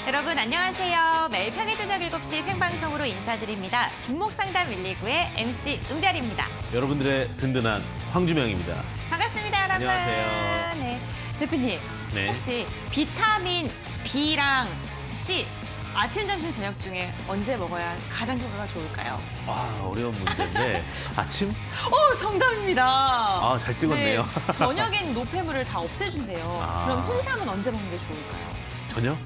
여러분 안녕하세요. 매일 평일 저녁 7시 생방송으로 인사드립니다. 종목상담 119의 MC 은별입니다. 여러분들의 든든한 황주명입니다. 반갑습니다, 여러분. 안녕하세요. 네. 대표님, 네. 혹시 비타민 B랑 C 아침, 점심, 저녁 중에 언제 먹어야 가장 효과가 좋을까요? 어려운 문제인데 아침? 정답입니다. 잘 찍었네요. 네, 저녁엔 노폐물을 다 없애준대요. 그럼 홍삼은 언제 먹는 게 좋을까요? 저녁?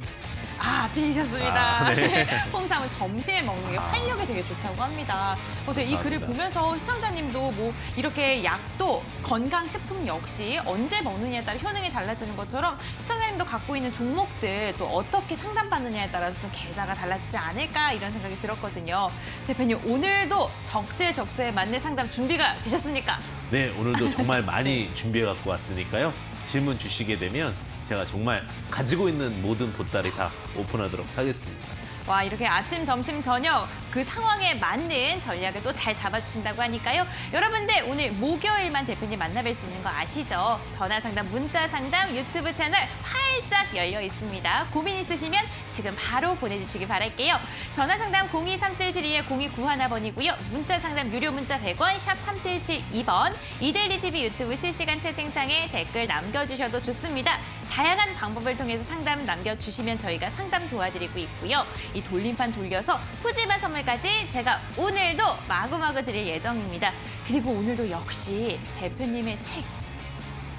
틀리셨습니다. 네. 홍삼은 점심에 먹는 게 활력에 되게 좋다고 합니다. 그래서 이 글을 감사합니다. 보면서 시청자님도 뭐 이렇게 약도 건강식품 역시 언제 먹느냐에 따라 효능이 달라지는 것처럼 시청자님도 갖고 있는 종목들 또 어떻게 상담받느냐에 따라서 좀 계좌가 달라지지 않을까 이런 생각이 들었거든요. 대표님, 오늘도 적재적소에 맞는 상담 준비가 되셨습니까? 네, 오늘도 정말 많이 준비해 갖고 왔으니까요. 질문 주시게 되면 제가 정말 가지고 있는 모든 보따리 다 오픈하도록 하겠습니다. 와, 이렇게 아침, 점심, 저녁 그 상황에 맞는 전략을 또 잘 잡아주신다고 하니까요. 여러분들 오늘 목요일만 대표님 만나뵐 수 있는 거 아시죠? 전화상담, 문자상담 유튜브 채널 활짝 열려 있습니다. 고민 있으시면 지금 바로 보내주시기 바랄게요. 전화상담 02377-0291번이고요. 문자상담 유료 문자 100원, 샵 3772번, 이데일리 TV 유튜브 실시간 채팅창에 댓글 남겨주셔도 좋습니다. 다양한 방법을 통해서 상담 남겨주시면 저희가 상담 도와드리고 있고요. 이 돌림판 돌려서 푸짐한 선물까지 제가 오늘도 마구마구 드릴 예정입니다. 그리고 오늘도 역시 대표님의 책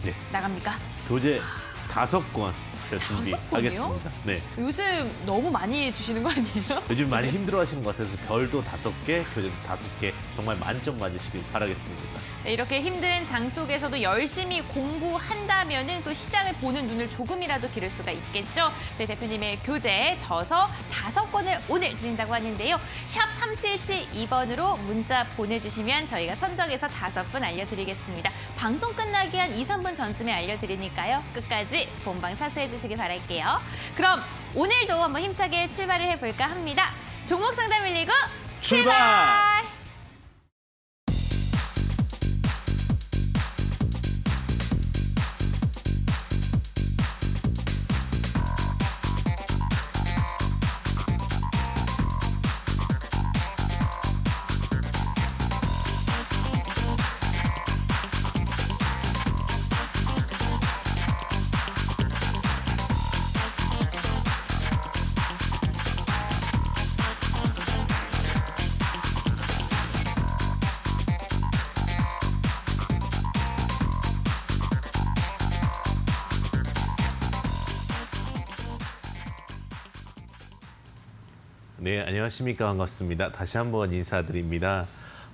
네, 나갑니까? 교재 5권 제가 5권이요? 준비하겠습니다. 네, 요즘 너무 많이 주시는 거 아니에요? 요즘 많이 힘들어하시는 것 같아서 별도 5개, 교재도 5개 정말 만점 맞으시길 바라겠습니다. 네, 이렇게 힘든 장 속에서도 열심히 공부한다면은 또 시장을 보는 눈을 조금이라도 기를 수가 있겠죠. 네, 대표님의 교재 저서 5권을 오늘 드린다고 하는데요. 샵 3772번으로 문자 보내주시면 저희가 선정해서 5분 알려드리겠습니다. 방송 끝나기 한 2, 3분 전쯤에 알려드리니까요. 끝까지 본방 사수해 주시기 바랄게요. 그럼 오늘도 한번 힘차게 출발을 해볼까 합니다. 종목 상담 119 출발! 네, 안녕하십니까. 반갑습니다. 다시 한번 인사드립니다.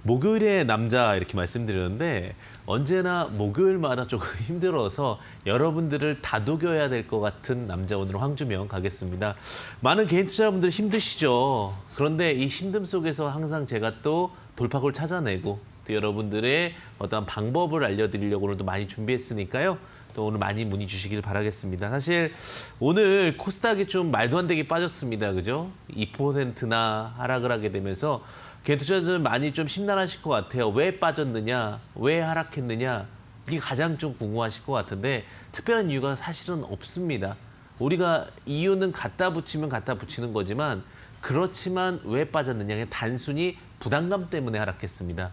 목요일의 남자 이렇게 말씀드렸는데 언제나 목요일마다 조금 힘들어서 여러분들을 다독여야 될 것 같은 남자, 오늘 황주명 가겠습니다. 많은 개인 투자자분들 힘드시죠. 그런데 이 힘듦 속에서 항상 제가 또 돌파구를 찾아내고 또 여러분들의 어떤 방법을 알려드리려고 오늘도 많이 준비했으니까요. 또 오늘 많이 문의 주시길 바라겠습니다. 사실 오늘 코스닥이 좀 말도 안 되게 빠졌습니다. 그죠? 2%나 하락을 하게 되면서 개인 투자자들 많이 좀 심란하실 것 같아요. 왜 빠졌느냐? 왜 하락했느냐? 이게 가장 좀 궁금하실 것 같은데 특별한 이유가 사실은 없습니다. 우리가 이유는 갖다 붙이면 갖다 붙이는 거지만 그렇지만 왜 빠졌느냐? 단순히 부담감 때문에 하락했습니다.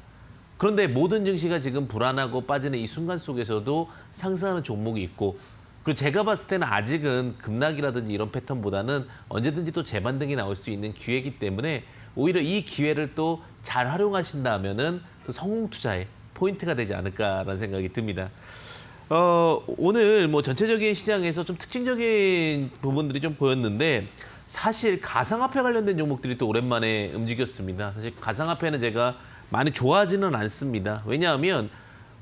그런데 모든 증시가 지금 불안하고 빠지는 이 순간 속에서도 상승하는 종목이 있고, 그리고 제가 봤을 때는 아직은 급락이라든지 이런 패턴보다는 언제든지 또 재반등이 나올 수 있는 기회이기 때문에 오히려 이 기회를 또 잘 활용하신다면은 또 성공 투자에 포인트가 되지 않을까라는 생각이 듭니다. 오늘 뭐 전체적인 시장에서 좀 특징적인 부분들이 좀 보였는데 사실 가상화폐 관련된 종목들이 또 오랜만에 움직였습니다. 사실 가상화폐는 제가 많이 좋아하지는 않습니다. 왜냐하면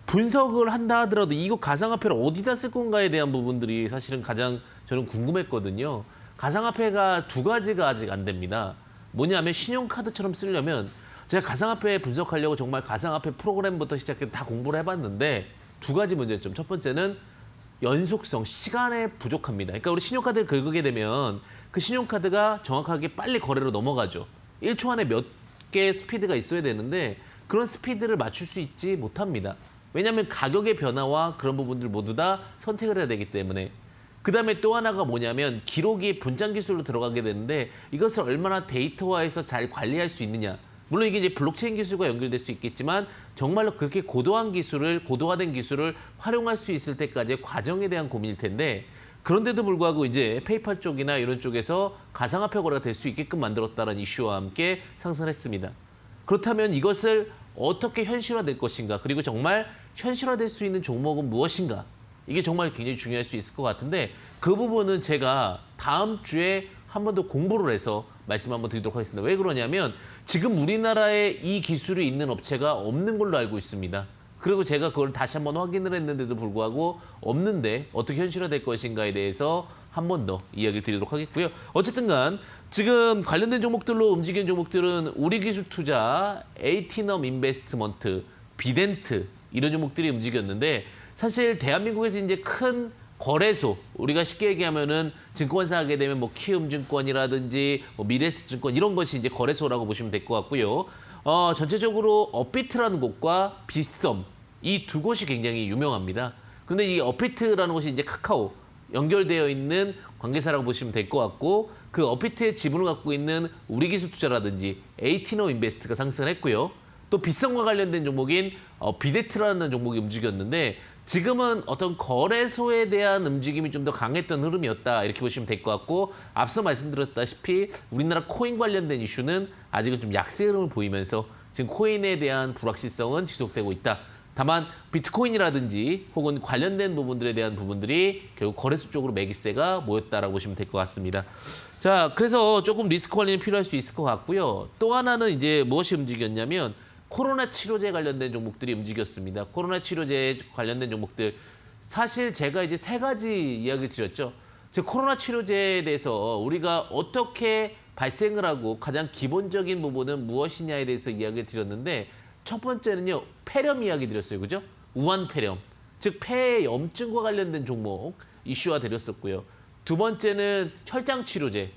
분석을 한다 하더라도 이거 가상화폐를 어디다 쓸 건가에 대한 부분들이 사실은 가장 저는 궁금했거든요. 가상화폐가 2가지가 아직 안 됩니다. 뭐냐면 신용카드처럼 쓰려면 제가 가상화폐 분석하려고 정말 가상화폐 프로그램부터 시작해서 다 공부를 해봤는데 2가지 문제점. 첫 번째는 연속성, 시간에 부족합니다. 그러니까 우리 신용카드를 긁게 되면 그 신용카드가 정확하게 빨리 거래로 넘어가죠. 1초 안에 몇 개의 스피드가 있어야 되는데 그런 스피드를 맞출 수 있지 못합니다. 왜냐하면 가격의 변화와 그런 부분들 모두 다 선택을 해야 되기 때문에. 그다음에 또 하나가 뭐냐면 기록이 분장 기술로 들어가게 되는데 이것을 얼마나 데이터화해서 잘 관리할 수 있느냐. 물론 이게 이제 블록체인 기술과 연결될 수 있겠지만 정말로 그렇게 고도화된 기술을 활용할 수 있을 때까지의 과정에 대한 고민일 텐데 그런데도 불구하고 이제 페이팔 쪽이나 이런 쪽에서 가상화폐 거래가 될 수 있게끔 만들었다는 이슈와 함께 상승했습니다. 그렇다면 이것을 어떻게 현실화될 것인가 그리고 정말 현실화될 수 있는 종목은 무엇인가 이게 정말 굉장히 중요할 수 있을 것 같은데 그 부분은 제가 다음 주에 한 번 더 공부를 해서 말씀 한번 드리도록 하겠습니다. 왜 그러냐면 지금 우리나라에 이 기술이 있는 업체가 없는 걸로 알고 있습니다. 그리고 제가 그걸 다시 한번 확인을 했는데도 불구하고 없는데 어떻게 현실화될 것인가에 대해서 한 번 더 이야기를 드리도록 하겠고요. 어쨌든 간 지금 관련된 종목들로 움직이는 종목들은 우리기술투자, 에이티넘 인베스트먼트, 비덴트 이런 종목들이 움직였는데 사실 대한민국에서 이제 큰 거래소, 우리가 쉽게 얘기하면은 증권사 하게 되면 뭐 키움증권이라든지 뭐 미래에셋증권 이런 것이 이제 거래소라고 보시면 될 것 같고요. 전체적으로 업비트라는 곳과 빗썸 이 두 곳이 굉장히 유명합니다. 근데 이 업비트라는 곳이 이제 카카오 연결되어 있는 관계사라고 보시면 될 것 같고 그 업비트의 지분을 갖고 있는 우리기술투자라든지 에이티노 인베스트가 상승했고요. 또 빗썸과 관련된 종목인 비데트라는 종목이 움직였는데 지금은 어떤 거래소에 대한 움직임이 좀 더 강했던 흐름이었다 이렇게 보시면 될 것 같고 앞서 말씀드렸다시피 우리나라 코인 관련된 이슈는 아직은 좀 약세 흐름을 보이면서 지금 코인에 대한 불확실성은 지속되고 있다. 다만 비트코인이라든지 혹은 관련된 부분들에 대한 부분들이 결국 거래소 쪽으로 매기세가 모였다라고 보시면 될 것 같습니다. 자, 그래서 조금 리스크 관리는 필요할 수 있을 것 같고요. 또 하나는 이제 무엇이 움직였냐면 코로나 치료제 관련된 종목들이 움직였습니다. 코로나 치료제 관련된 종목들 사실 제가 이제 세 가지 이야기를 드렸죠. 즉 코로나 치료제에 대해서 우리가 어떻게 발생을 하고 가장 기본적인 부분은 무엇이냐에 대해서 이야기를 드렸는데 첫 번째는요. 폐렴 이야기 드렸어요. 그죠? 우한 폐렴. 즉 폐의 염증과 관련된 종목 이슈화 드렸었고요. 두 번째는 혈장 치료제.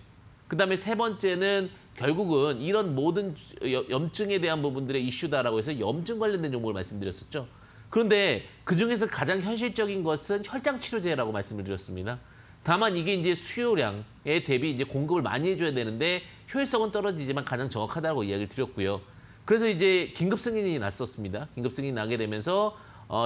그다음에 세 번째는 결국은 이런 모든 염증에 대한 부분들의 이슈다라고 해서 염증 관련된 종목을 말씀드렸었죠. 그런데 그중에서 가장 현실적인 것은 혈장 치료제라고 말씀을 드렸습니다. 다만 이게 이제 수요량에 대비 이제 공급을 많이 해줘야 되는데 효율성은 떨어지지만 가장 정확하다고 이야기를 드렸고요. 그래서 이제 긴급 승인이 났었습니다. 긴급 승인이 나게 되면서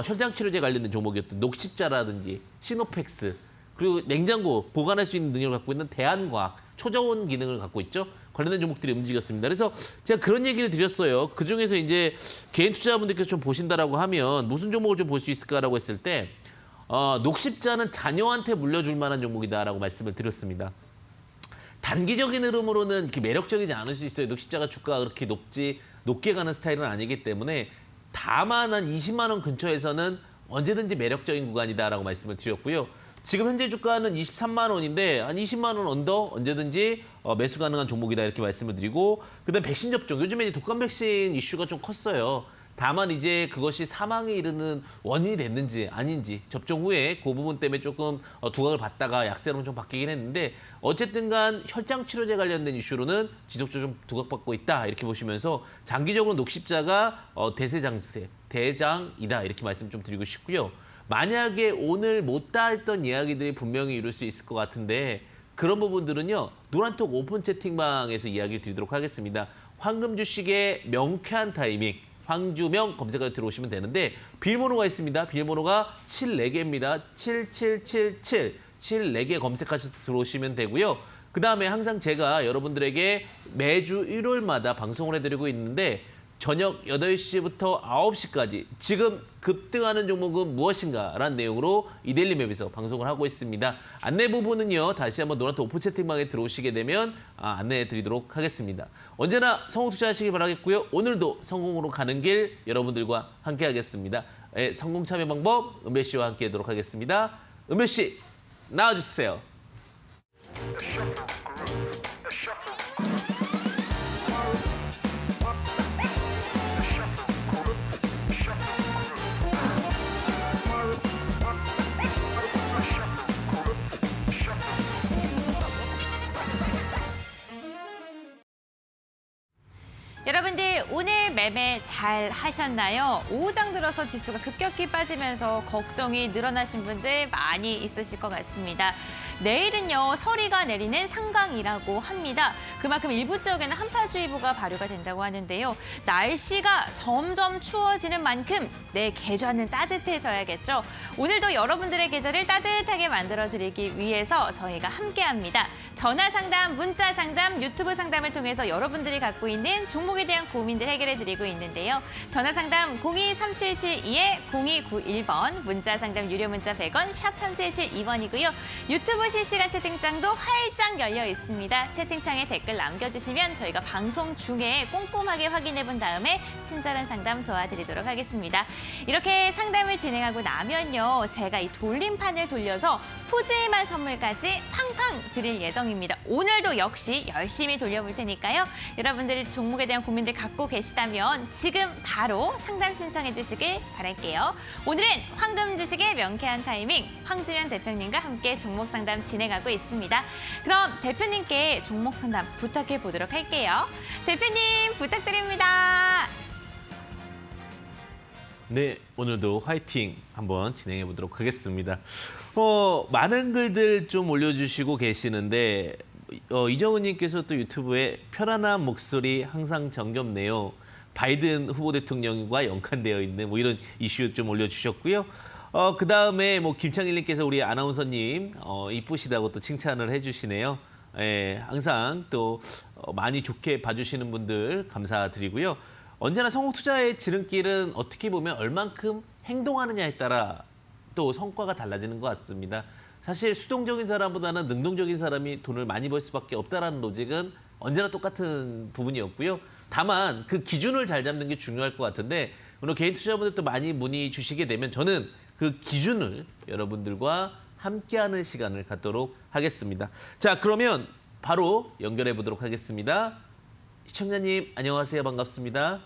혈장 치료제 관련된 종목이었던 녹십자라든지 시노펙스 그리고 냉장고 보관할 수 있는 능력을 갖고 있는 대한과학 초저온 기능을 갖고 있죠. 관련된 종목들이 움직였습니다. 그래서 제가 그런 얘기를 드렸어요. 그중에서 이제 개인 투자자분들께서 좀 보신다라고 하면 무슨 종목을 좀 볼 수 있을까라고 했을 때 녹십자는 자녀한테 물려줄 만한 종목이다라고 말씀을 드렸습니다. 단기적인 흐름으로는 이렇게 매력적이지 않을 수 있어요. 녹십자가 주가가 그렇게 높게 가는 스타일은 아니기 때문에 다만 한 20만 원 근처에서는 언제든지 매력적인 구간이다라고 말씀을 드렸고요. 지금 현재 주가는 23만 원인데 한 20만 원 언더 언제든지 매수 가능한 종목이다 이렇게 말씀을 드리고 그다음 백신 접종 요즘에 이제 독감 백신 이슈가 좀 컸어요. 다만 이제 그것이 사망에 이르는 원인이 됐는지 아닌지 접종 후에 그 부분 때문에 조금 두각을 봤다가 약세로 좀 바뀌긴 했는데 어쨌든 간 혈장 치료제 관련된 이슈로는 지속적으로 좀 두각받고 있다 이렇게 보시면서 장기적으로 녹십자가 대장이다 이렇게 말씀 좀 드리고 싶고요. 만약에 오늘 못다 했던 이야기들이 분명히 이룰 수 있을 것 같은데 그런 부분들은요. 노란톡 오픈 채팅방에서 이야기 드리도록 하겠습니다. 황금 주식의 명쾌한 타이밍 황주명 검색하여 들어오시면 되는데 비밀번호가 있습니다. 비밀번호가 74개입니다. 7777 74개 검색하셔서 들어오시면 되고요. 그다음에 항상 제가 여러분들에게 매주 일요일마다 방송을 해드리고 있는데 저녁 8시부터 9시까지 지금 급등하는 종목은 무엇인가라는 내용으로 이데일리맵에서 방송을 하고 있습니다. 안내 부분은요. 다시 한번 노란톡 오픈 채팅방에 들어오시게 되면 안내해 드리도록 하겠습니다. 언제나 성공 투자하시길 바라겠고요. 오늘도 성공으로 가는 길 여러분들과 함께 하겠습니다. 성공 참여 방법 은배 씨와 함께 하도록 하겠습니다. 은배 씨 나와주세요. 여러분들 오늘 매매 잘 하셨나요? 오후장 들어서 지수가 급격히 빠지면서 걱정이 늘어나신 분들 많이 있으실 것 같습니다. 내일은요, 서리가 내리는 상강이라고 합니다. 그만큼 일부 지역에는 한파주의보가 발효가 된다고 하는데요. 날씨가 점점 추워지는 만큼 내 계좌는 따뜻해져야겠죠. 오늘도 여러분들의 계좌를 따뜻하게 만들어드리기 위해서 저희가 함께합니다. 전화 상담, 문자 상담, 유튜브 상담을 통해서 여러분들이 갖고 있는 종목에 대한 고민들 해결해드리고 있는데요. 전화 상담 02-3772-0291번, 문자 상담 유료 문자 100원, 샵 3772번이고요. 유튜브 실시간 채팅창도 활짝 열려 있습니다. 채팅창에 댓글 남겨주시면 저희가 방송 중에 꼼꼼하게 확인해 본 다음에 친절한 상담 도와드리도록 하겠습니다. 이렇게 상담을 진행하고 나면요, 제가 이 돌림판을 돌려서 푸짐한 선물까지 팡팡 드릴 예정입니다. 오늘도 역시 열심히 돌려볼 테니까요. 여러분들 종목에 대한 고민들 갖고 계시다면 지금 바로 상담 신청해 주시길 바랄게요. 오늘은 황금 주식의 명쾌한 타이밍, 황주현 대표님과 함께 종목 상담 진행하고 있습니다. 그럼 대표님께 종목 상담 부탁해 보도록 할게요. 대표님 부탁드립니다. 네, 오늘도 화이팅 한번 진행해 보도록 하겠습니다. 많은 글들 좀 올려주시고 계시는데 이정은님께서 또 유튜브에 편안한 목소리 항상 정겹네요. 바이든 후보 대통령과 연관되어 있는 뭐 이런 이슈 좀 올려주셨고요. 그 다음에 뭐 김창일님께서 우리 아나운서님 이쁘시다고 또 칭찬을 해주시네요. 예, 항상 또 많이 좋게 봐주시는 분들 감사드리고요. 언제나 성공 투자의 지름길은 어떻게 보면 얼만큼 행동하느냐에 따라 또 성과가 달라지는 것 같습니다. 사실 수동적인 사람보다는 능동적인 사람이 돈을 많이 벌 수밖에 없다라는 로직은 언제나 똑같은 부분이었고요. 다만 그 기준을 잘 잡는 게 중요할 것 같은데 오늘 개인 투자분들도 많이 문의 주시게 되면 저는 그 기준을 여러분들과 함께하는 시간을 갖도록 하겠습니다. 자, 그러면 바로 연결해 보도록 하겠습니다. 시청자님 안녕하세요. 반갑습니다.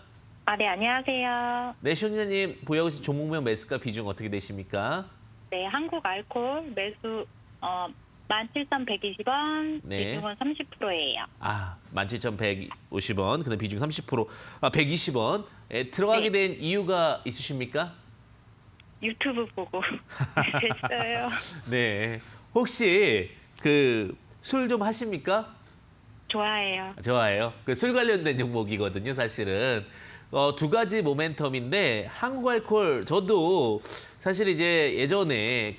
네, 안녕하세요. 네, 시청자님 보유하고 계신 종목명 매수가 비중 어떻게 되십니까? 네, 한국 알코올 매수 17,120원, 네. 비중은 30%예요. 17,150원, 그다음 비중 30%, 120원에 들어가게 네. 된 이유가 있으십니까? 유튜브 보고 됐어요. 네, 혹시 그 술 좀 하십니까? 좋아해요. 좋아해요. 그 술 관련된 종목이거든요, 사실은. 두 가지 모멘텀인데 한국 알코올 저도 사실 이제 예전에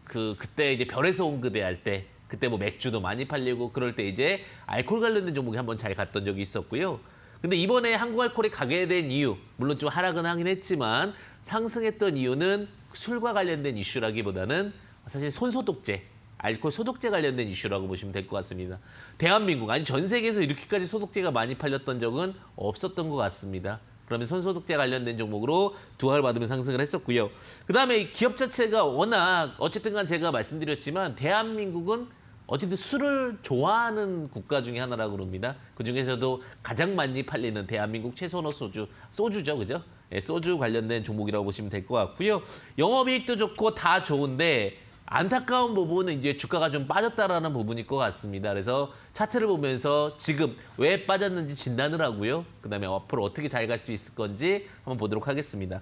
그때 이제 별에서 온 그대 할 때 그때 뭐 맥주도 많이 팔리고 그럴 때 이제 알코올 관련된 종목이 한번 잘 갔던 적이 있었고요. 근데 이번에 한국 알코올이 가게 된 이유, 물론 좀 하락은 하긴 했지만 상승했던 이유는 술과 관련된 이슈라기보다는 사실 손소독제, 알코올 소독제 관련된 이슈라고 보시면 될 것 같습니다. 대한민국, 아니 전 세계에서 이렇게까지 소독제가 많이 팔렸던 적은 없었던 것 같습니다. 그러면 손소독제 관련된 종목으로 두활 받으면 상승을 했었고요. 그다음에 기업 자체가 워낙 어쨌든 간 제가 말씀드렸지만 대한민국은 어쨌든 술을 좋아하는 국가 중에 하나라고 그럽니다. 그중에서도 가장 많이 팔리는 대한민국 최선호 소주죠, 그죠? 네, 소주 관련된 종목이라고 보시면 될 것 같고요. 영업이익도 좋고 다 좋은데 안타까운 부분은 이제 주가가 좀 빠졌다라는 부분일 것 같습니다. 그래서 차트를 보면서 지금 왜 빠졌는지 진단을 하고요. 그다음에 앞으로 어떻게 잘 갈 수 있을 건지 한번 보도록 하겠습니다.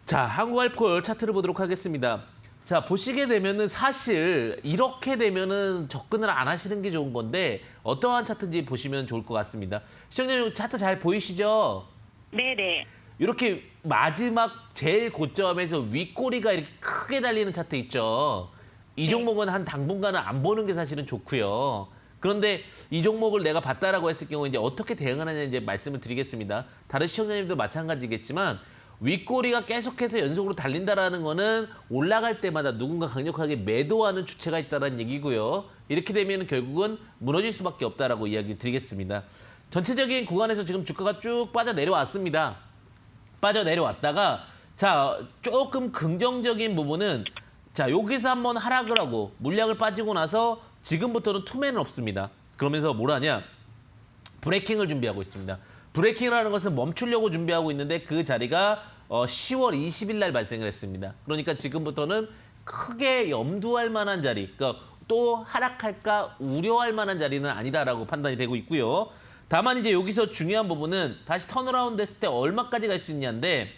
자, 한국 알코올 차트를 보도록 하겠습니다. 자, 보시게 되면은 사실 이렇게 되면은 접근을 안 하시는 게 좋은 건데 어떠한 차트인지 보시면 좋을 것 같습니다. 시청자님 차트 잘 보이시죠? 네네. 이렇게 마지막 제일 고점에서 윗꼬리가 이렇게 크게 달리는 차트 있죠. 이 종목은 한 당분간은 안 보는 게 사실은 좋고요. 그런데 이 종목을 내가 봤다라고 했을 경우에 이제 어떻게 대응하느냐 이제 말씀을 드리겠습니다. 다른 시청자님도 마찬가지겠지만 윗꼬리가 계속해서 연속으로 달린다라는 거는 올라갈 때마다 누군가 강력하게 매도하는 주체가 있다는 얘기고요. 이렇게 되면 결국은 무너질 수밖에 없다라고 이야기 드리겠습니다. 전체적인 구간에서 지금 주가가 쭉 빠져 내려왔습니다. 빠져 내려왔다가 자, 조금 긍정적인 부분은 자, 여기서 한번 하락을 하고 물량을 빠지고 나서 지금부터는 투매는 없습니다. 그러면서 뭘 하냐? 브레이킹을 준비하고 있습니다. 브레이킹이라는 것은 멈추려고 준비하고 있는데 그 자리가 10월 20일 날 발생을 했습니다. 그러니까 지금부터는 크게 염두할 만한 자리, 그러니까 또 하락할까 우려할 만한 자리는 아니다라고 판단이 되고 있고요. 다만 이제 여기서 중요한 부분은 다시 턴어라운드 했을 때 얼마까지 갈 수 있냐인데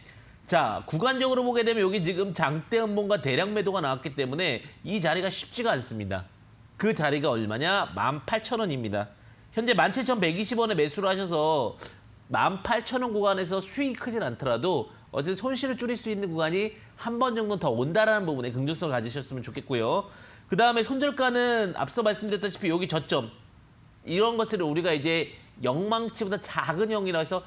자, 구간적으로 보게 되면 여기 지금 장대 음봉과 대량 매도가 나왔기 때문에 이 자리가 쉽지가 않습니다. 그 자리가 얼마냐? 18,000원입니다. 현재 17,120원에 매수를 하셔서 18,000원 구간에서 수익이 크진 않더라도 어쨌든 손실을 줄일 수 있는 구간이 한 번 정도 더 온다라는 부분에 긍정성을 가지셨으면 좋겠고요. 그 다음에 손절가는 앞서 말씀드렸다시피 여기 저점 이런 것을 우리가 이제 영망치보다 작은 형이라 해서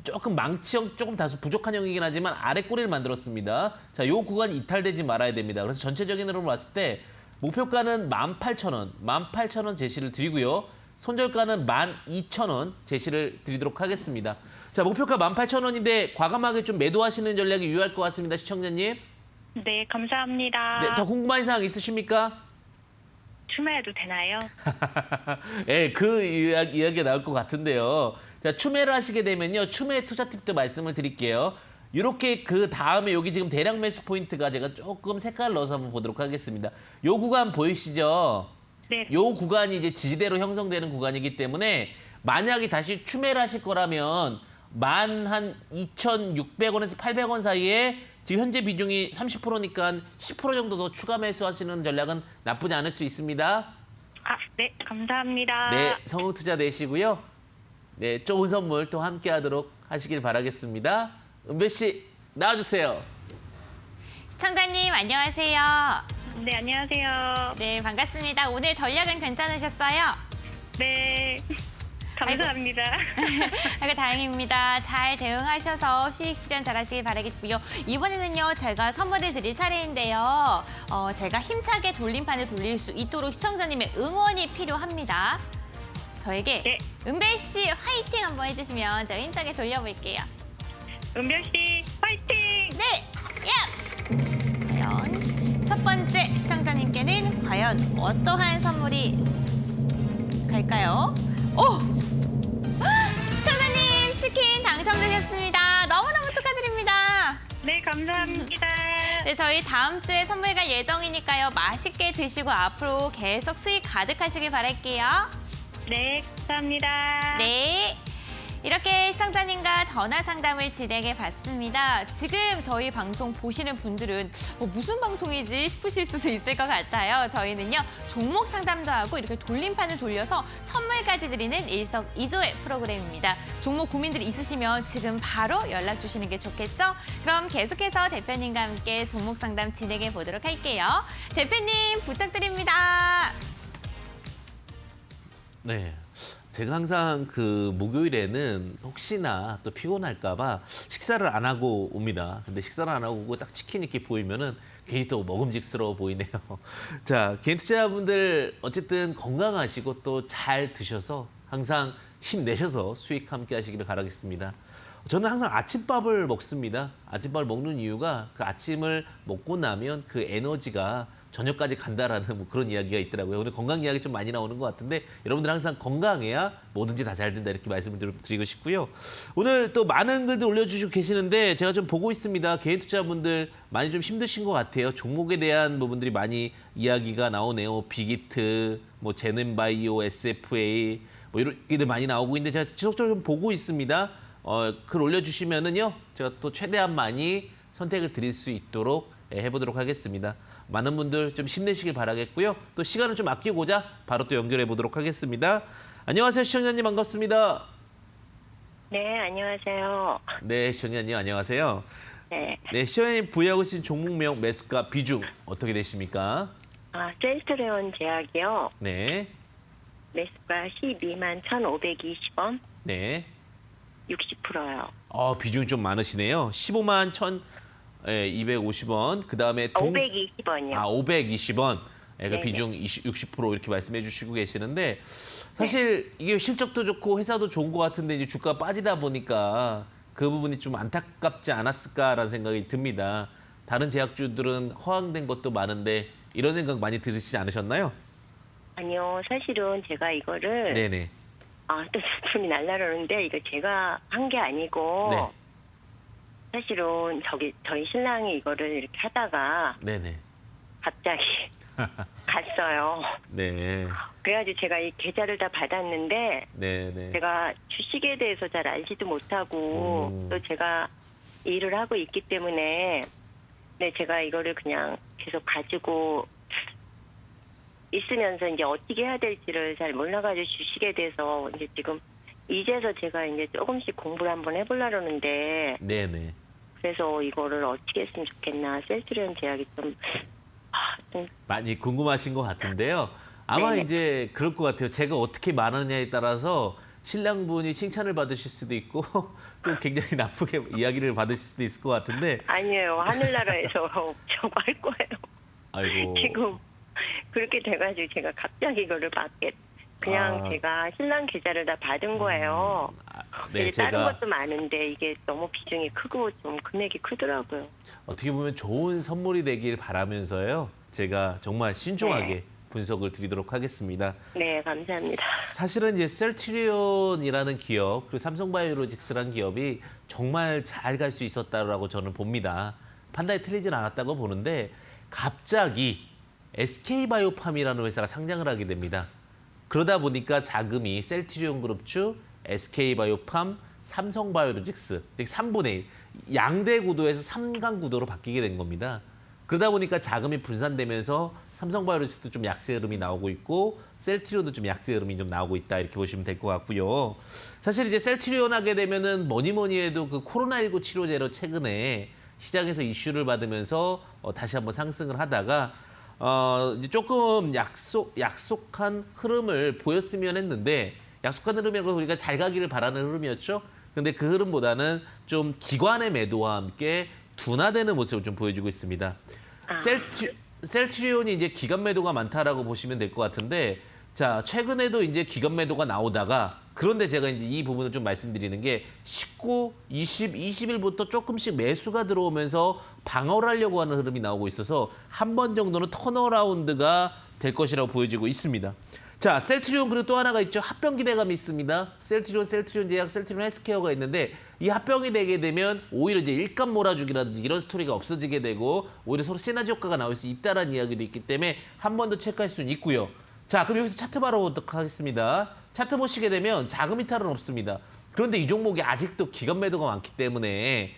조금 망치형 조금 다소 부족한 형이긴 하지만 아래 꼬리를 만들었습니다. 자, 요 구간이 이탈되지 말아야 됩니다. 그래서 전체적인 흐름을 봤을 때 목표가는 18,000원, 18,000원 제시를 드리고요. 손절가는 12,000원 제시를 드리도록 하겠습니다. 자, 목표가 18,000원인데 과감하게 좀 매도하시는 전략이 유효할 것 같습니다. 시청자님. 네, 감사합니다. 네, 더 궁금한 사항 있으십니까? 추매해도 되나요? 예, 그 이야기가 나올 것 같은데요. 자, 추매를 하시게 되면요. 추매 투자 팁도 말씀을 드릴게요. 이렇게 그 다음에 여기 지금 대량 매수 포인트가 제가 조금 색깔을 넣어서 한번 보도록 하겠습니다. 요 구간 보이시죠? 네. 요 구간이 이제 지지대로 형성되는 구간이기 때문에 만약에 다시 추매를 하실 거라면 한 2,600원에서 800원 사이에 지금 현재 비중이 30%니까 10% 정도 더 추가 매수하시는 전략은 나쁘지 않을 수 있습니다. 네, 감사합니다. 네, 성우 투자 되시고요. 네, 좋은 선물 또 함께 하도록 하시길 바라겠습니다. 은배 씨, 나와주세요. 시청자님 안녕하세요. 네, 안녕하세요. 네, 반갑습니다. 오늘 전략은 괜찮으셨어요? 네, 감사합니다. 아이고, 다행입니다. 잘 대응하셔서 수익 실현 잘하시길 바라겠고요. 이번에는요, 제가 선물을 드릴 차례인데요. 제가 힘차게 돌림판을 돌릴 수 있도록 시청자님의 응원이 필요합니다. 저에게 네. 은별 씨 화이팅 한번 해주시면 제가 힘차게 돌려볼게요. 은별 씨, 화이팅! 네! 야! 과연 첫 번째 시청자님께는 과연 어떠한 선물이 갈까요? 오! 시청자님 치킨 당첨되셨습니다. 너무너무 축하드립니다. 네, 감사합니다. 네, 저희 다음 주에 선물 갈 예정이니까요. 맛있게 드시고 앞으로 계속 수익 가득하시길 바랄게요. 네, 감사합니다. 네. 이렇게 시청자님과 전화 상담을 진행해 봤습니다. 지금 저희 방송 보시는 분들은 무슨 방송이지 싶으실 수도 있을 것 같아요. 저희는요, 종목 상담도 하고 이렇게 돌림판을 돌려서 선물까지 드리는 일석이조의 프로그램입니다. 종목 고민들이 있으시면 지금 바로 연락 주시는 게 좋겠죠? 그럼 계속해서 대표님과 함께 종목 상담 진행해 보도록 할게요. 대표님 부탁드립니다. 네. 제가 항상 그 목요일에는 혹시나 또 피곤할까봐 식사를 안 하고 옵니다. 근데 식사를 안 하고 오고 딱 치킨 이렇게 보이면은 괜히 또 먹음직스러워 보이네요. 자, 개인 투자자분들 어쨌든 건강하시고 또 잘 드셔서 항상 힘내셔서 수익 함께 하시기를 바라겠습니다. 저는 항상 아침밥을 먹습니다. 아침밥을 먹는 이유가 그 아침을 먹고 나면 그 에너지가 저녁까지 간다라는 뭐 그런 이야기가 있더라고요. 오늘 건강 이야기 좀 많이 나오는 것 같은데 여러분들 항상 건강해야 뭐든지 다 잘 된다 이렇게 말씀을 드리고 싶고요. 오늘 또 많은 글들 올려주시고 계시는데 제가 좀 보고 있습니다. 개인 투자분들 많이 좀 힘드신 것 같아요. 종목에 대한 부분들이 많이 이야기가 나오네요. 빅히트, 뭐 제넨바이오, SFA 뭐 이런 얘기들 많이 나오고 있는데 제가 지속적으로 좀 보고 있습니다. 글 올려주시면은요 제가 또 최대한 많이 선택을 드릴 수 있도록 해보도록 하겠습니다. 많은 분들 좀 힘내시길 바라겠고요. 또 시간을 좀 아끼고자 바로 또 연결해 보도록 하겠습니다. 안녕하세요, 시청자님 반갑습니다. 네, 안녕하세요. 네, 시청자님 안녕하세요. 네, 네, 시청자님 보유하고 계신 종목명 매수가 비중 어떻게 되십니까? 센트레온 제약이요. 네, 매수가 12만 1,520원, 네. 60%요. 비중이 좀 많으시네요. 15만 1,250원. 그 다음에 520원이요. 520원. 그 네네. 비중 60% 이렇게 말씀해 주시고 계시는데 사실 이게 실적도 좋고 회사도 좋은 것 같은데 이제 주가 빠지다 보니까 그 부분이 좀 안타깝지 않았을까라는 생각이 듭니다. 다른 제약주들은 허황된 것도 많은데 이런 생각 많이 들으시지 않으셨나요? 아니요, 사실은 제가 이거를 네네. 또 제품이 날라오는데 이거 제가 한 게 아니고 네. 사실은 저희 신랑이 이거를 이렇게 하다가 네네. 갑자기 갔어요. 네. 그래가지고 제가 이 계좌를 다 받았는데 네, 네. 제가 주식에 대해서 잘 알지도 못하고 또 제가 일을 하고 있기 때문에 네, 제가 이거를 그냥 계속 가지고 있으면서 이제 어떻게 해야 될지를 잘 몰라가지고 주식에 대해서 이제 지금 이제서 제가 이제 조금씩 공부를 한번 해보려고 하는데 네, 네. 그래서 이거를 어떻게 했으면 좋겠나 셀트리온 제약이 좀 많이 궁금하신 것 같은데요. 아마 네네. 이제 그럴 것 같아요. 제가 어떻게 말하느냐에 따라서 신랑분이 칭찬을 받으실 수도 있고 또 굉장히 나쁘게 이야기를 받으실 수도 있을 것 같은데. 아니에요. 하늘나라에서 없자고 할 거예요. 아이고. 지금 그렇게 돼가지고 제가 갑자기 이거를 받게 그냥 제가 신랑 계좌를 다 받은 거예요. 네, 다른 제가 것도 많은데 이게 너무 비중이 크고 좀 금액이 크더라고요. 어떻게 보면 좋은 선물이 되길 바라면서요. 제가 정말 신중하게 네. 분석을 드리도록 하겠습니다. 네, 감사합니다. 사실은 이제 셀트리온이라는 기업 그리고 삼성바이오로직스라는 기업이 정말 잘 갈 수 있었다라고 저는 봅니다. 판단이 틀리진 않았다고 보는데 갑자기 SK바이오팜이라는 회사가 상장을 하게 됩니다. 그러다 보니까 자금이 셀트리온 그룹 추 SK바이오팜, 삼성바이오로직스 이렇게 3분의 1 양대 구도에서 3강 구도로 바뀌게 된 겁니다. 그러다 보니까 자금이 분산되면서 삼성바이오로직스도 좀 약세 흐름이 나오고 있고 셀트리온도 좀 약세 흐름이 좀 나오고 있다 이렇게 보시면 될 것 같고요. 사실 이제 셀트리온 하게 되면은 뭐니 해도 그 코로나19 치료제로 최근에 시장에서 이슈를 받으면서 다시 한번 상승을 하다가 이제 조금 약속한 흐름을 보였으면 했는데 약속한 흐름이라고 우리가 잘 가기를 바라는 흐름이었죠. 근데 그 흐름보다는 좀 기관의 매도와 함께 둔화되는 모습을 좀 보여주고 있습니다. 셀트리온이 이제 기관 매도가 많다라고 보시면 될 것 같은데, 자 최근에도 이제 기관 매도가 나오다가 그런데 제가 이제 이 부분을 좀 말씀드리는 게 19, 20, 20일부터 조금씩 매수가 들어오면서 방어를 하려고 하는 흐름이 나오고 있어서 한 번 정도는 턴어라운드가 될 것이라고 보여지고 있습니다. 자, 셀트리온 그리고 또 하나가 있죠. 합병 기대감이 있습니다. 셀트리온 제약, 셀트리온 헬스케어가 있는데 이 합병이 되게 되면 오히려 이제 일감 몰아주기라든지 이런 스토리가 없어지게 되고 오히려 서로 시너지 효과가 나올 수 있다는 이야기도 있기 때문에 한 번 더 체크할 수는 있고요. 자, 그럼 여기서 차트 바로 보도록 하겠습니다. 차트 보시게 되면 자금 이탈은 없습니다. 그런데 이 종목이 아직도 기관 매도가 많기 때문에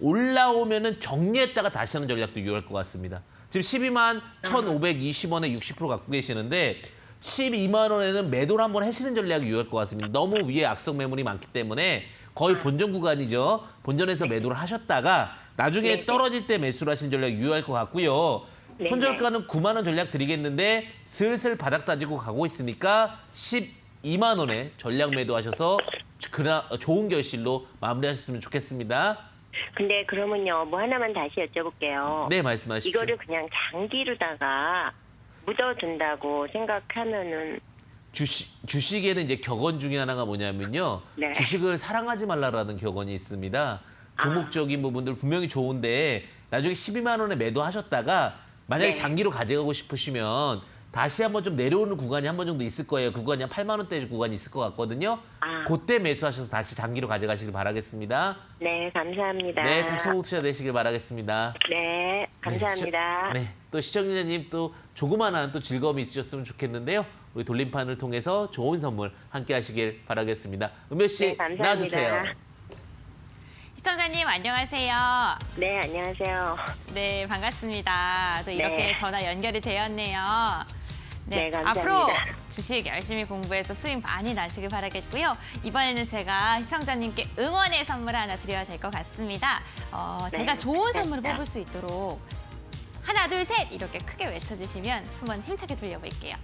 올라오면은 정리했다가 다시 하는 전략도 유효할 것 같습니다. 지금 12만 1,520원에 60% 갖고 계시는데 12만 원에는 매도를 한번 하시는 전략이 유효할 것 같습니다. 너무 위에 악성 매물이 많기 때문에 거의 본전 구간이죠. 본전에서 매도를 하셨다가 나중에 네. 떨어질 때 매수를 하시는 전략이 유효할 것 같고요. 네. 손절가는 9만 원 전략 드리겠는데 슬슬 바닥 다지고 가고 있으니까 12만 원에 전략 매도하셔서 좋은 결실로 마무리하셨으면 좋겠습니다. 근데 그러면요, 뭐 하나만 다시 여쭤볼게요. 네, 말씀하십시오. 이거를 그냥 장기로다가 묻어둔다고 생각하면은 주식에는 이제 격언 중에 하나가 뭐냐면요. 네. 주식을 사랑하지 말라라는 격언이 있습니다. 종목적인 부분들 분명히 좋은데 나중에 12만 원에 매도하셨다가 만약에 네. 장기로 가져가고 싶으시면 다시 한번 좀 내려오는 구간이 한 번 정도 있을 거예요. 그 구간이 한 8만 원대 구간이 있을 것 같거든요. 그때 매수하셔서 다시 장기로 가져가시길 바라겠습니다. 네, 감사합니다. 네, 그럼 성공 투자 되시길 바라겠습니다. 네, 감사합니다. 네, 또 시청자님 또 조그마한 또 즐거움이 있으셨으면 좋겠는데요. 우리 돌림판을 통해서 좋은 선물 함께 하시길 바라겠습니다. 은별 씨, 네, 감사합니다. 나와주세요. 시청자님 안녕하세요. 네, 안녕하세요. 네, 반갑습니다. 또 이렇게 네. 전화 연결이 되었네요. 네, 감사합니다. 앞으로 주식 열심히 공부해서 수익 많이 나시길 바라겠고요. 이번에는 제가 시청자님께 응원의 선물 하나 드려야 될 것 같습니다. 네, 제가 좋은 선물을 감사합니다. 뽑을 수 있도록 하나, 둘, 셋 이렇게 크게 외쳐주시면 한번 힘차게 돌려볼게요.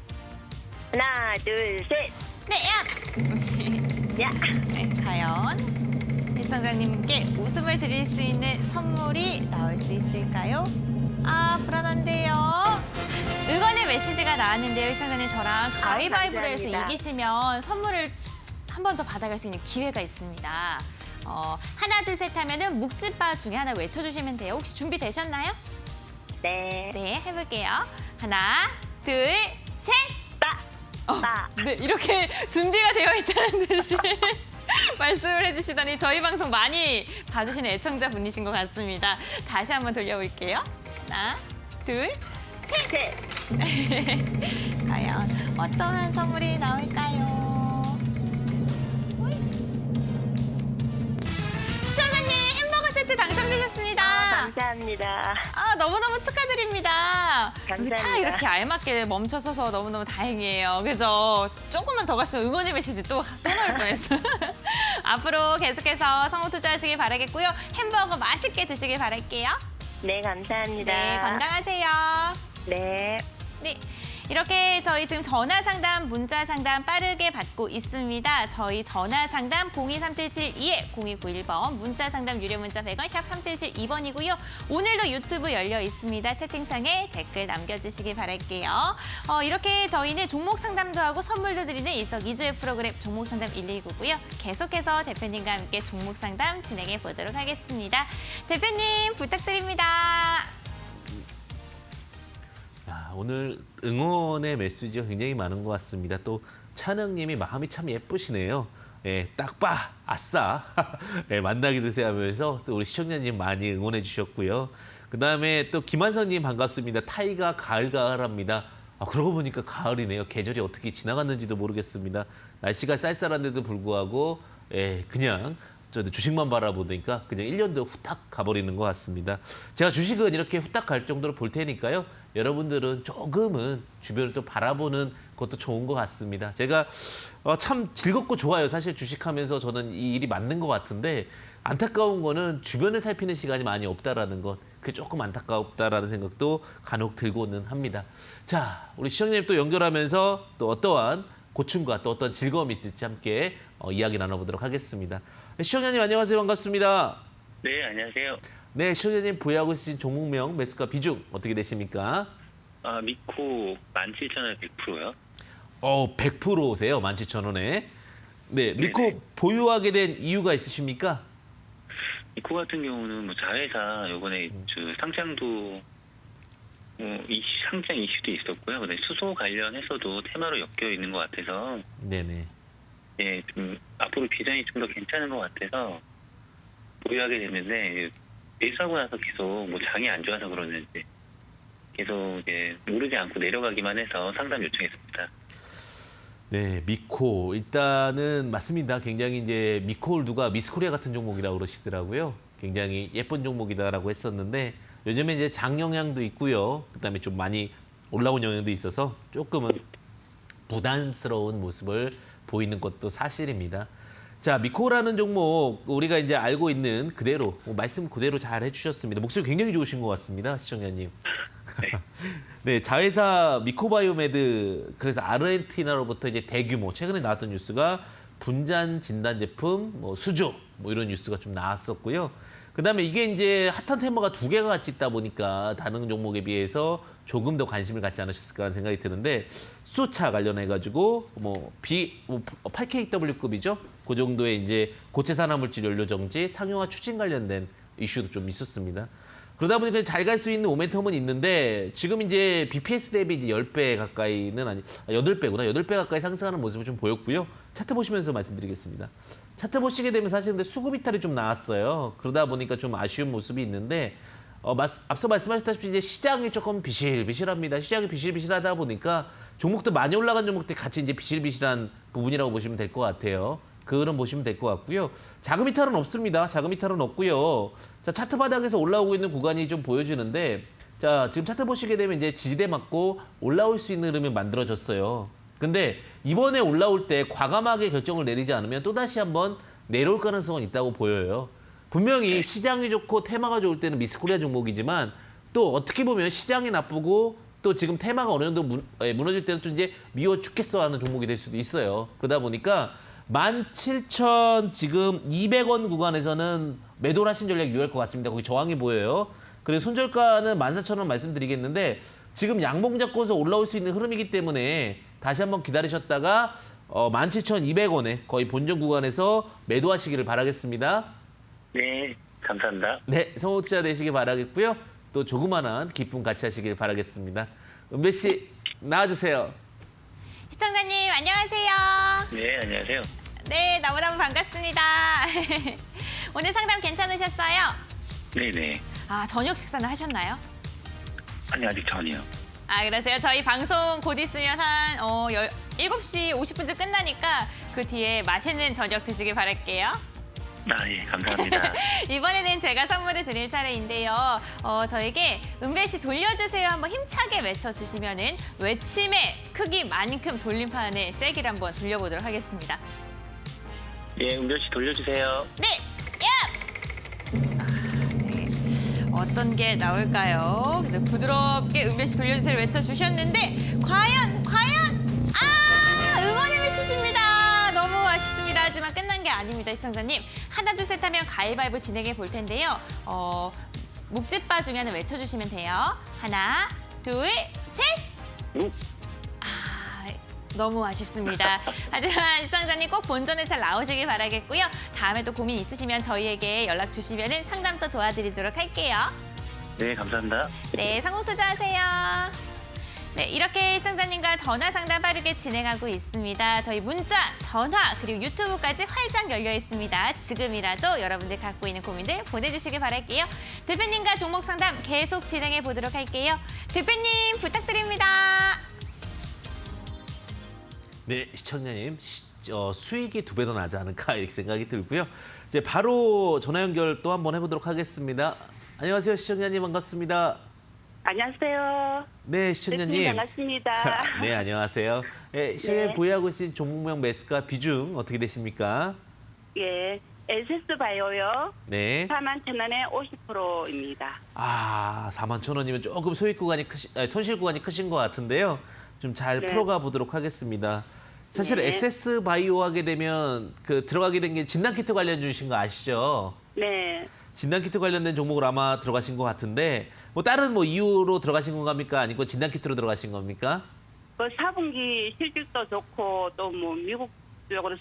하나, 둘, 셋. 네, 야! 야! 네, 과연 시청자님께 웃음을 드릴 수 있는 선물이 나올 수 있을까요? 아, 불안한데요. 응원의 메시지가 나왔는데요. 시청자님 저랑 가위바위보를 해서 감사합니다. 이기시면 선물을 한 번 더 받아갈 수 있는 기회가 있습니다. 하나, 둘, 셋 하면은 묵찌빠 중에 하나 외쳐주시면 돼요. 혹시 준비되셨나요? 네. 네, 해볼게요. 하나, 둘, 셋! 빠! 네, 이렇게 준비가 되어 있다는 듯이 말씀을 해주시다니 저희 방송 많이 봐주시는 애청자분이신 것 같습니다. 다시 한번 돌려볼게요. 하나, 둘, 셋! 셋! 과연 어떠한 선물이 나올까요? 시청자님 햄버거 세트 당첨되셨습니다. 감사합니다. 너무너무 축하드립니다. 여기 다 감사합니다. 이렇게 알맞게 멈춰서서 너무너무 다행이에요. 그죠? 조금만 더 갔으면 응원의 메시지 또 나올 뻔했어요. 앞으로 계속해서 성공 투자하시길 바라겠고요. 햄버거 맛있게 드시길 바랄게요. 네, 감사합니다. 네, 건강하세요. 네. 네. 이렇게 저희 지금 전화 상담, 문자 상담 빠르게 받고 있습니다. 저희 전화 상담 023772에 0291번, 문자 상담 유료 문자 100원, 샵 3772번이고요. 오늘도 유튜브 열려 있습니다. 채팅창에 댓글 남겨주시기 바랄게요. 이렇게 저희는 종목 상담도 하고 선물도 드리는 일석이조의 프로그램 종목 상담 119고요. 계속해서 대표님과 함께 종목 상담 진행해 보도록 하겠습니다. 대표님 부탁드립니다. 야, 오늘 응원의 메시지가 굉장히 많은 것 같습니다. 또 찬영님이 마음이 참 예쁘시네요. 예, 딱 봐, 아싸. 예, 만나게 되세요 하면서 또 우리 시청자님 많이 응원해 주셨고요. 그다음에 또 김한선님 반갑습니다. 타이가 가을가을합니다. 그러고 보니까 가을이네요. 계절이 어떻게 지나갔는지도 모르겠습니다. 날씨가 쌀쌀한데도 불구하고 그냥 저도 주식만 바라보니까 그냥 1년도 후딱 가버리는 것 같습니다. 제가 주식은 이렇게 후딱 갈 정도로 볼 테니까요. 여러분들은 조금은 주변을 또 바라보는 것도 좋은 것 같습니다. 제가 참 즐겁고 좋아요. 사실 주식하면서 저는 이 일이 맞는 것 같은데 안타까운 거는 주변을 살피는 시간이 많이 없다라는 것. 그게 조금 안타깝다라는 생각도 간혹 들고는 합니다. 자, 우리 시청자님 또 연결하면서 또 어떠한 고충과 또 어떤 즐거움이 있을지 함께 이야기 나눠보도록 하겠습니다. 시청자님 안녕하세요. 반갑습니다. 네, 안녕하세요. 네, 시청자님 보유하고 있으신 종목명, 매수가 비중 어떻게 되십니까? 미코 17,000원에 100%요. 100%세요. 17,000원에. 네, 미코 네네. 보유하게 된 이유가 있으십니까? 미코 같은 경우는 뭐 자회사 요번에 상장도 상장 이슈도 있었고요. 근데 수소 관련해서도 테마로 엮여 있는 것 같아서 네네. 예, 좀 앞으로 비전이 좀 더 괜찮은 것 같아서 보유하게 됐는데 매수하고 나서 계속 뭐 장이 안 좋아서 그러는지 계속 이제 오르지 않고 내려가기만 해서 상담 요청했습니다. 네, 미코 일단은 맞습니다. 굉장히 이제 미코를 누가 미스코리아 같은 종목이라고 그러시더라고요. 굉장히 예쁜 종목이다라고 했었는데 요즘에 이제 장 영향도 있고요. 그다음에 좀 많이 올라온 영향도 있어서 조금은 부담스러운 모습을 보이는 것도 사실입니다. 자, 미코라는 종목 우리가 이제 알고 있는 그대로 말씀 그대로 잘 해주셨습니다. 목소리 굉장히 좋으신 것 같습니다, 시청자님. 네. 네, 자회사 미코바이오메드 그래서 아르헨티나로부터 이제 대규모 최근에 나왔던 뉴스가 분잔 진단 제품 수주 이런 뉴스가 좀 나왔었고요. 그다음에 이게 이제 핫한 테마가 두 개가 같이 있다 보니까 다른 종목에 비해서 조금 더 관심을 갖지 않으셨을까라는 생각이 드는데 수소차 관련해 가지고 8KW급이죠. 그 정도의 이제 고체 산화물질 연료 정지 상용화 추진 관련된 이슈도 좀 있었습니다. 그러다 보니까 잘 갈 수 있는 모멘텀은 있는데 지금 이제 BPS 대비 이제 10배 가까이는 8배구나. 8배 가까이 상승하는 모습을 좀 보였고요. 차트 보시면서 말씀드리겠습니다. 차트 보시게 되면 사실 근데 수급 이탈이 좀 나왔어요. 그러다 보니까 좀 아쉬운 모습이 있는데 앞서 말씀하셨다시피 이제 시장이 조금 비실비실합니다. 시장이 비실비실하다 보니까 종목도 많이 올라간 종목들이 같이 이제 비실비실한 부분이라고 보시면 될 것 같아요. 그런 보시면 될 것 같고요. 자금 이탈은 없습니다. 자금 이탈은 없고요. 자, 차트 바닥에서 올라오고 있는 구간이 좀 보여지는데 자, 지금 차트 보시게 되면 이제 지지대 맞고 올라올 수 있는 흐름이 만들어졌어요. 근데 이번에 올라올 때 과감하게 결정을 내리지 않으면 또다시 한번 내려올 가능성은 있다고 보여요. 분명히 시장이 좋고 테마가 좋을 때는 미스코리아 종목이지만 또 어떻게 보면 시장이 나쁘고 또 지금 테마가 어느 정도 무너질 때는 좀 이제 미워 죽겠어 하는 종목이 될 수도 있어요. 그러다 보니까 17,000 지금 200원 구간에서는 매도를 하신 전략이 유효할 것 같습니다. 거기 저항이 보여요. 그리고 손절가는 14,000원 말씀드리겠는데 지금 양봉 잡고서 올라올 수 있는 흐름이기 때문에 다시 한번 기다리셨다가 17,200원에 거의 본전 구간에서 매도하시기를 바라겠습니다. 네, 감사합니다. 네, 성공 투자 되시길 바라겠고요. 또 조그만한 기쁨 같이 하시길 바라겠습니다. 은배 씨 나와주세요. 시청자님 안녕하세요. 네, 안녕하세요. 네, 너무너무 반갑습니다. 오늘 상담 괜찮으셨어요? 네네. 저녁 식사는 하셨나요? 아니, 아직 전이요. 아, 그러세요? 저희 방송 곧 있으면 한 7시 50분쯤 끝나니까 그 뒤에 맛있는 저녁 드시길 바랄게요. 아, 예, 감사합니다. 이번에는 제가 선물을 드릴 차례인데요. 저에게 은배 씨 돌려주세요 한번 힘차게 외쳐주시면은 외침의 크기만큼 돌림판의 세기를 한번 돌려보도록 하겠습니다. 예, 은별 씨 돌려주세요. 네! 야! 네. 어떤 게 나올까요? 부드럽게 은배 씨 돌려주세요 외쳐주셨는데 과연! 응원의 메시지입니다. 너무 아쉽습니다. 하지만 끝난 게 아닙니다, 시청자님. 하나, 둘, 셋 하면 가위바위보 진행해 볼 텐데요. 묵찌빠 중에 하나 외쳐주시면 돼요. 하나, 둘, 셋! 묵. 너무 아쉽습니다. 하지만 시청자님 꼭 본전에 잘 나오시길 바라겠고요. 다음에 또 고민 있으시면 저희에게 연락 주시면 상담 또 도와드리도록 할게요. 네, 감사합니다. 네, 성공 투자하세요. 네, 이렇게 시청자님과 전화 상담 빠르게 진행하고 있습니다. 저희 문자, 전화, 그리고 유튜브까지 활짝 열려 있습니다. 지금이라도 여러분들 갖고 있는 고민들 보내주시길 바랄게요. 대표님과 종목 상담 계속 진행해 보도록 할게요. 대표님 부탁드립니다. 네, 시청자님 수익이 2배 더 나지 않을까 이렇게 생각이 들고요. 이제 바로 전화 연결 또 한번 해보도록 하겠습니다. 안녕하세요, 시청자님 반갑습니다. 안녕하세요. 네, 시청자님. 반갑습니다. 네, 안녕하세요. 네, 시청자님 네. 보유하고 있는 종목명 매수가 비중 어떻게 되십니까? 예, 에세스 바이오요. 네. 41,000원에 50%입니다. 41,000원이면 조금 소액 구간이 손실 구간이 크신 것 같은데요. 좀 잘 네. 풀어가 보도록 하겠습니다. 사실 네. 엑세스 바이오 하게 되면 들어가게 된 게 진단키트 관련 주신 거 아시죠? 네. 진단키트 관련된 종목으로 아마 들어가신 것 같은데 다른 이유로 들어가신 겁니까? 아니면 진단키트로 들어가신 겁니까? 그 4분기 실적도 좋고 또 미국 쪽으로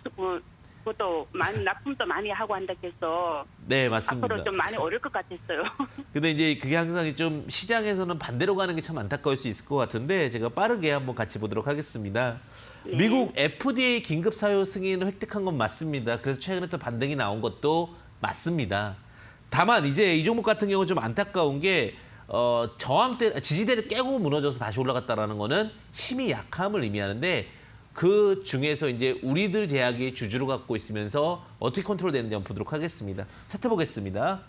그것도 많이 납품도 많이 하고 한다 해서 네, 맞습니다. 앞으로 좀 많이 어려울 것 같았어요. 근데 이제 그게 항상 좀 시장에서는 반대로 가는 게 참 안타까울 수 있을 것 같은데 제가 빠르게 한번 같이 보도록 하겠습니다. 네. 미국 FDA 긴급 사유 승인을 획득한 건 맞습니다. 그래서 최근에 또 반등이 나온 것도 맞습니다. 다만 이제 이 종목 같은 경우는 좀 안타까운 게 저항대 지지대를 깨고 무너져서 다시 올라갔다라는 거는 힘이 약함을 의미하는데 그 중에서 이제 우리들 제약이 주주로 갖고 있으면서 어떻게 컨트롤되는지 한번 보도록 하겠습니다. 차트 보겠습니다.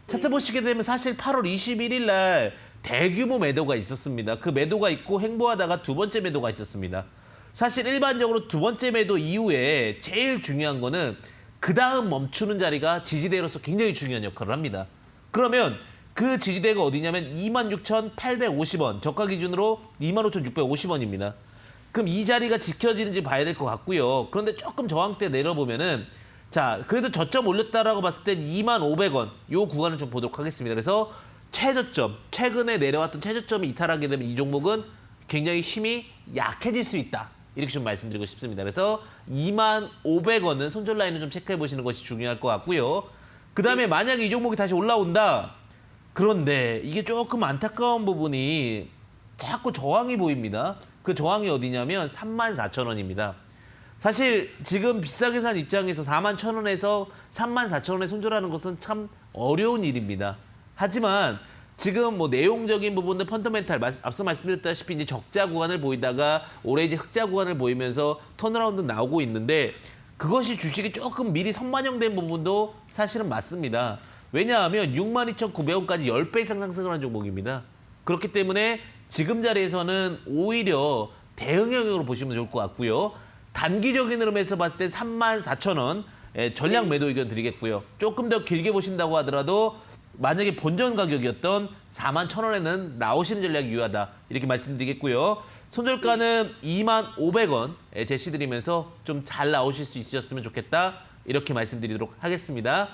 차트 보시게 되면 사실 8월 21일 날 대규모 매도가 있었습니다. 그 매도가 있고 횡보하다가 두 번째 매도가 있었습니다. 사실 일반적으로 두 번째 매도 이후에 제일 중요한 거는 그 다음 멈추는 자리가 지지대로서 굉장히 중요한 역할을 합니다. 그러면 그 지지대가 어디냐면 26,850원, 저가 기준으로 25,650원입니다. 그럼 이 자리가 지켜지는지 봐야 될 것 같고요. 그런데 조금 저항대 내려보면은 자, 그래도 저점 올렸다라고 봤을 땐 25,500원 요 구간을 좀 보도록 하겠습니다. 그래서 최저점, 최근에 내려왔던 최저점이 이탈하게 되면 이 종목은 굉장히 힘이 약해질 수 있다. 이렇게 좀 말씀드리고 싶습니다. 그래서 25,500원은 손절 라인을 좀 체크해 보시는 것이 중요할 것 같고요. 그 다음에 만약에 이 종목이 다시 올라온다. 그런데 이게 조금 안타까운 부분이 자꾸 저항이 보입니다. 그 저항이 어디냐면 34,000원입니다. 사실 지금 비싸게 산 입장에서 41,000원에서 34,000원에 손절하는 것은 참 어려운 일입니다. 하지만 지금 내용적인 부분들 펀더멘탈 앞서 말씀드렸다시피 이제 적자 구간을 보이다가 올해 이제 흑자 구간을 보이면서 턴어라운드 나오고 있는데 그것이 주식이 조금 미리 선반영된 부분도 사실은 맞습니다. 왜냐하면 62,900원까지 10배 이상 상승을 한 종목입니다. 그렇기 때문에 지금 자리에서는 오히려 대응 영역으로 보시면 좋을 것 같고요. 단기적인 흐름에서 봤을 때 34,000원 전량 매도 의견 드리겠고요. 조금 더 길게 보신다고 하더라도 만약에 본전 가격이었던 41,000원에는 나오시는 전략이 유효하다. 이렇게 말씀드리겠고요. 손절가는 25,500원 제시드리면서 좀 잘 나오실 수 있으셨으면 좋겠다. 이렇게 말씀드리도록 하겠습니다.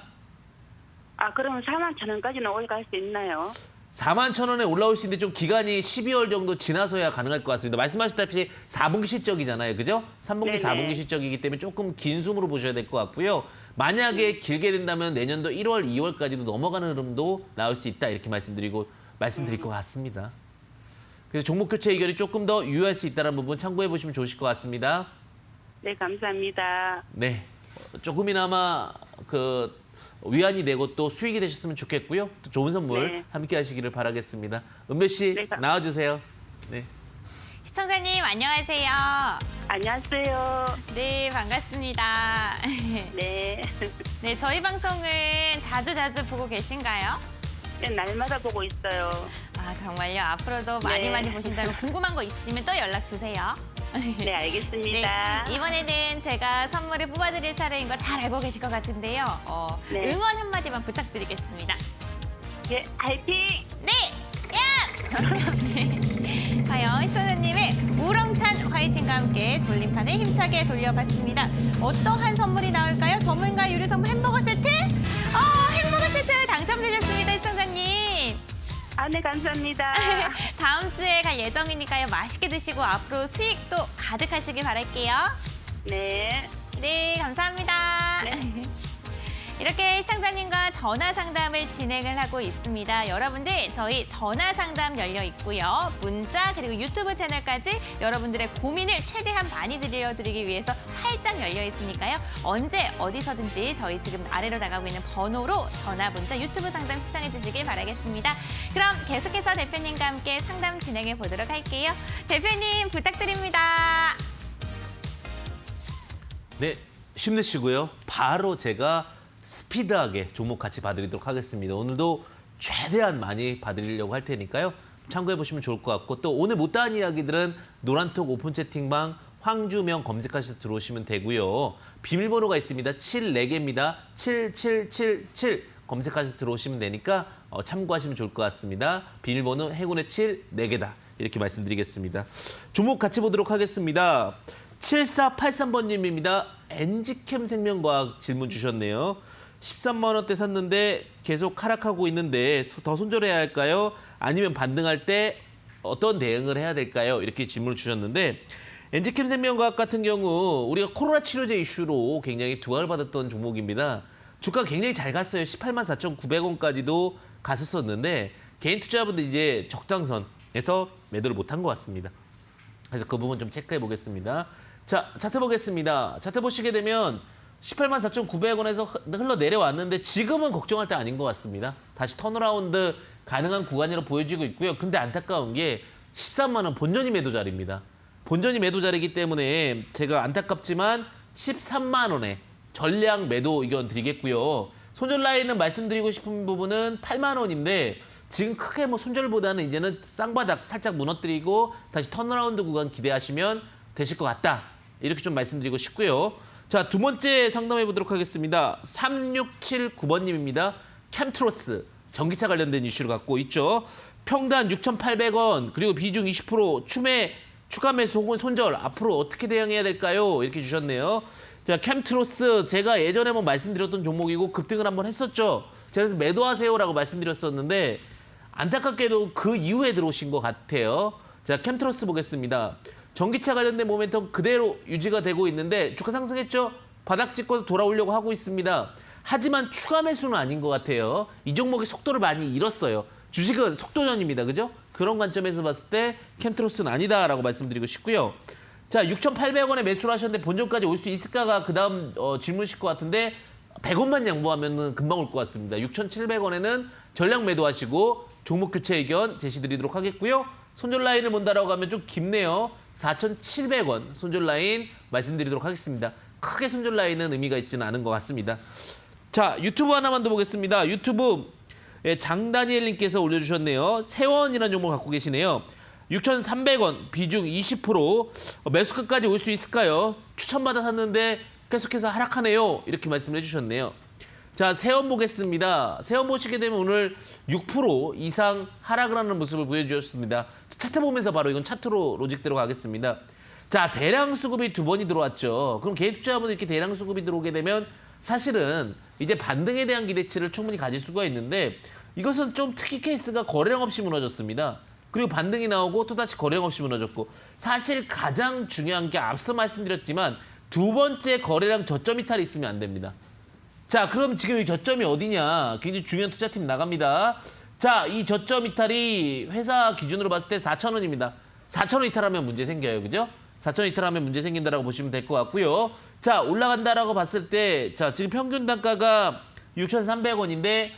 그러면 41,000원까지는 올라갈 수 있나요? 41,000원에 올라올 수 있는데 좀 기간이 12월 정도 지나서야 가능할 것 같습니다. 말씀하셨다시피 4분기 실적이잖아요. 그죠? 3분기, 네네. 4분기 실적이기 때문에 조금 긴 숨으로 보셔야 될 것 같고요. 만약에 길게 된다면 내년도 1월, 2월까지도 넘어가는 흐름도 나올 수 있다. 이렇게 말씀드릴 것 같습니다. 그래서 종목 교체 의견이 조금 더 유효할 수 있다는 부분 참고해 보시면 좋으실 것 같습니다. 네, 감사합니다. 네. 조금이나마 위안이 되고 또 수익이 되셨으면 좋겠고요. 또 좋은 선물 네. 함께 하시기를 바라겠습니다. 은배 씨 네, 나와주세요. 네. 시청자님 안녕하세요. 안녕하세요. 네, 반갑습니다. 네. 네, 저희 방송은 자주 보고 계신가요? 네, 날마다 보고 있어요. 아, 정말요? 앞으로도 많이 네. 보신다면 궁금한 거 있으시면 또 연락 주세요. 네, 알겠습니다. 네, 이번에는 제가 선물을 뽑아드릴 차례인 거 잘 알고 계실 것 같은데요. 네. 응원 한마디만 부탁드리겠습니다. 네, 화이팅! 네! 야! 과연 희선우님의 우렁찬 화이팅과 함께 돌림판을 힘차게 돌려봤습니다. 어떠한 선물이 나올까요? 전문가 유료 선물 햄버거 세트? 햄버거 세트 당첨되셨습니다, 시청자님. 아, 네, 감사합니다. 다음 주에 갈 예정이니까요. 맛있게 드시고 앞으로 수익도 가득하시길 바랄게요. 네. 네, 감사합니다. 네. 이렇게 시청자님과 전화 상담을 진행을 하고 있습니다. 여러분들 저희 전화 상담 열려 있고요. 문자 그리고 유튜브 채널까지 여러분들의 고민을 최대한 많이 들려드리기 위해서 활짝 열려 있으니까요. 언제 어디서든지 저희 지금 아래로 나가고 있는 번호로 전화, 문자, 유튜브 상담 시청해 주시길 바라겠습니다. 그럼 계속해서 대표님과 함께 상담 진행해 보도록 할게요. 대표님 부탁드립니다. 네, 힘내시고요. 바로 제가 스피드하게 종목 같이 봐드리도록 하겠습니다. 오늘도 최대한 많이 봐드리려고 할 테니까요. 참고해 보시면 좋을 것 같고 또 오늘 못다한 이야기들은 노란톡 오픈 채팅방 황주명 검색하셔서 들어오시면 되고요. 비밀번호가 있습니다. 74개입니다. 7777 검색하셔서 들어오시면 되니까 참고하시면 좋을 것 같습니다. 비밀번호 행운의 7, 4개다. 이렇게 말씀드리겠습니다. 종목 같이 보도록 하겠습니다. 7483번님입니다. 엔지캠 생명과학 질문 주셨네요. 13만 원대 샀는데 계속 하락하고 있는데 더 손절해야 할까요? 아니면 반등할 때 어떤 대응을 해야 될까요? 이렇게 질문을 주셨는데 엔지캠 생명과학 같은 경우 우리가 코로나 치료제 이슈로 굉장히 두각을 받았던 종목입니다. 주가 굉장히 잘 갔어요. 18만 4,900원까지도 갔었었는데 개인 투자자분들 이제 적장선에서 매도를 못한 것 같습니다. 그래서 그 부분 좀 체크해 보겠습니다. 자, 차트 보겠습니다. 차트 보시게 되면 18만 4,900원에서 흘러내려왔는데 지금은 걱정할 때 아닌 것 같습니다. 다시 턴어라운드 가능한 구간으로 보여지고 있고요. 근데 안타까운 게 13만 원 본전이 매도 자리입니다. 본전이 매도 자리이기 때문에 제가 안타깝지만 13만 원에 전량 매도 의견 드리겠고요. 손절 라인은 말씀드리고 싶은 부분은 8만 원인데 지금 크게 뭐 손절보다는 이제는 쌍바닥 살짝 무너뜨리고 다시 턴어라운드 구간 기대하시면 되실 것 같다. 이렇게 좀 말씀드리고 싶고요. 자, 두 번째 상담해 보도록 하겠습니다. 3679번님입니다. 캠트로스, 전기차 관련된 이슈를 갖고 있죠. 평단 6,800원, 그리고 비중 20%, 추가 매수 혹은 손절, 앞으로 어떻게 대응해야 될까요? 이렇게 주셨네요. 자, 캠트로스, 제가 예전에 한번 말씀드렸던 종목이고 급등을 한번 했었죠. 제가 그래서 매도하세요라고 말씀드렸었는데 안타깝게도 그 이후에 들어오신 것 같아요. 자, 캠트로스 보겠습니다. 전기차 관련된 모멘텀 그대로 유지가 되고 있는데 주가 상승했죠? 바닥 찍고 돌아오려고 하고 있습니다. 하지만 추가 매수는 아닌 것 같아요. 이 종목의 속도를 많이 잃었어요. 주식은 속도전입니다. 그죠? 그런 관점에서 봤을 때 캠트로스는 아니다라고 말씀드리고 싶고요. 자, 6,800원에 매수를 하셨는데 본전까지 올 수 있을까가 그 다음 질문이실 것 같은데 100원만 양보하면 금방 올 것 같습니다. 6,700원에는 전량 매도하시고 종목 교체 의견 제시드리도록 하겠고요. 손절 라인을 본다라고 하면 좀 깊네요. 4,700원 손절 라인 말씀드리도록 하겠습니다. 크게 손절 라인은 의미가 있지는 않은 것 같습니다. 자, 유튜브 하나만 더 보겠습니다. 유튜브 장다니엘님께서 올려주셨네요. 세원이라는 종목 갖고 계시네요. 6,300원 비중 20% 매수가까지 올 수 있을까요? 추천받아 샀는데 계속해서 하락하네요. 이렇게 말씀을 해주셨네요. 자, 세원 보겠습니다. 세원 보시게 되면 오늘 6% 이상 하락을 하는 모습을 보여주셨습니다. 차트 보면서 바로 이건 차트로 로직대로 가겠습니다. 자, 대량 수급이 두 번이 들어왔죠. 그럼 개인 투자자분들 이렇게 대량 수급이 들어오게 되면 사실은 이제 반등에 대한 기대치를 충분히 가질 수가 있는데 이것은 좀 특이 케이스가 거래량 없이 무너졌습니다. 그리고 반등이 나오고 또다시 거래량 없이 무너졌고 사실 가장 중요한 게 앞서 말씀드렸지만 두 번째 거래량 저점 이탈이 있으면 안 됩니다. 자, 그럼 지금 이 저점이 어디냐? 굉장히 중요한 투자팀 나갑니다. 자, 이 저점 이탈이 회사 기준으로 봤을 때 4,000원입니다. 4,000원 이탈하면 문제 생겨요. 그죠? 4,000원 이탈하면 문제 생긴다라고 보시면 될 것 같고요. 자, 올라간다라고 봤을 때 자, 지금 평균 단가가 6,300원인데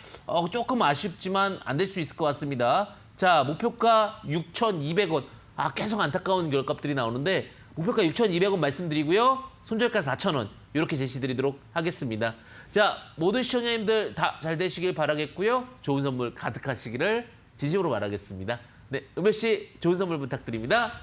조금 아쉽지만 안 될 수 있을 것 같습니다. 자, 목표가 6,200원. 계속 안타까운 결값들이 나오는데 목표가 6,200원 말씀드리고요. 손절가 4,000원 이렇게 제시드리도록 하겠습니다. 자, 모든 시청자님들 다 잘 되시길 바라겠고요. 좋은 선물 가득하시기를 진심으로 바라겠습니다. 네, 은별 씨 좋은 선물 부탁드립니다.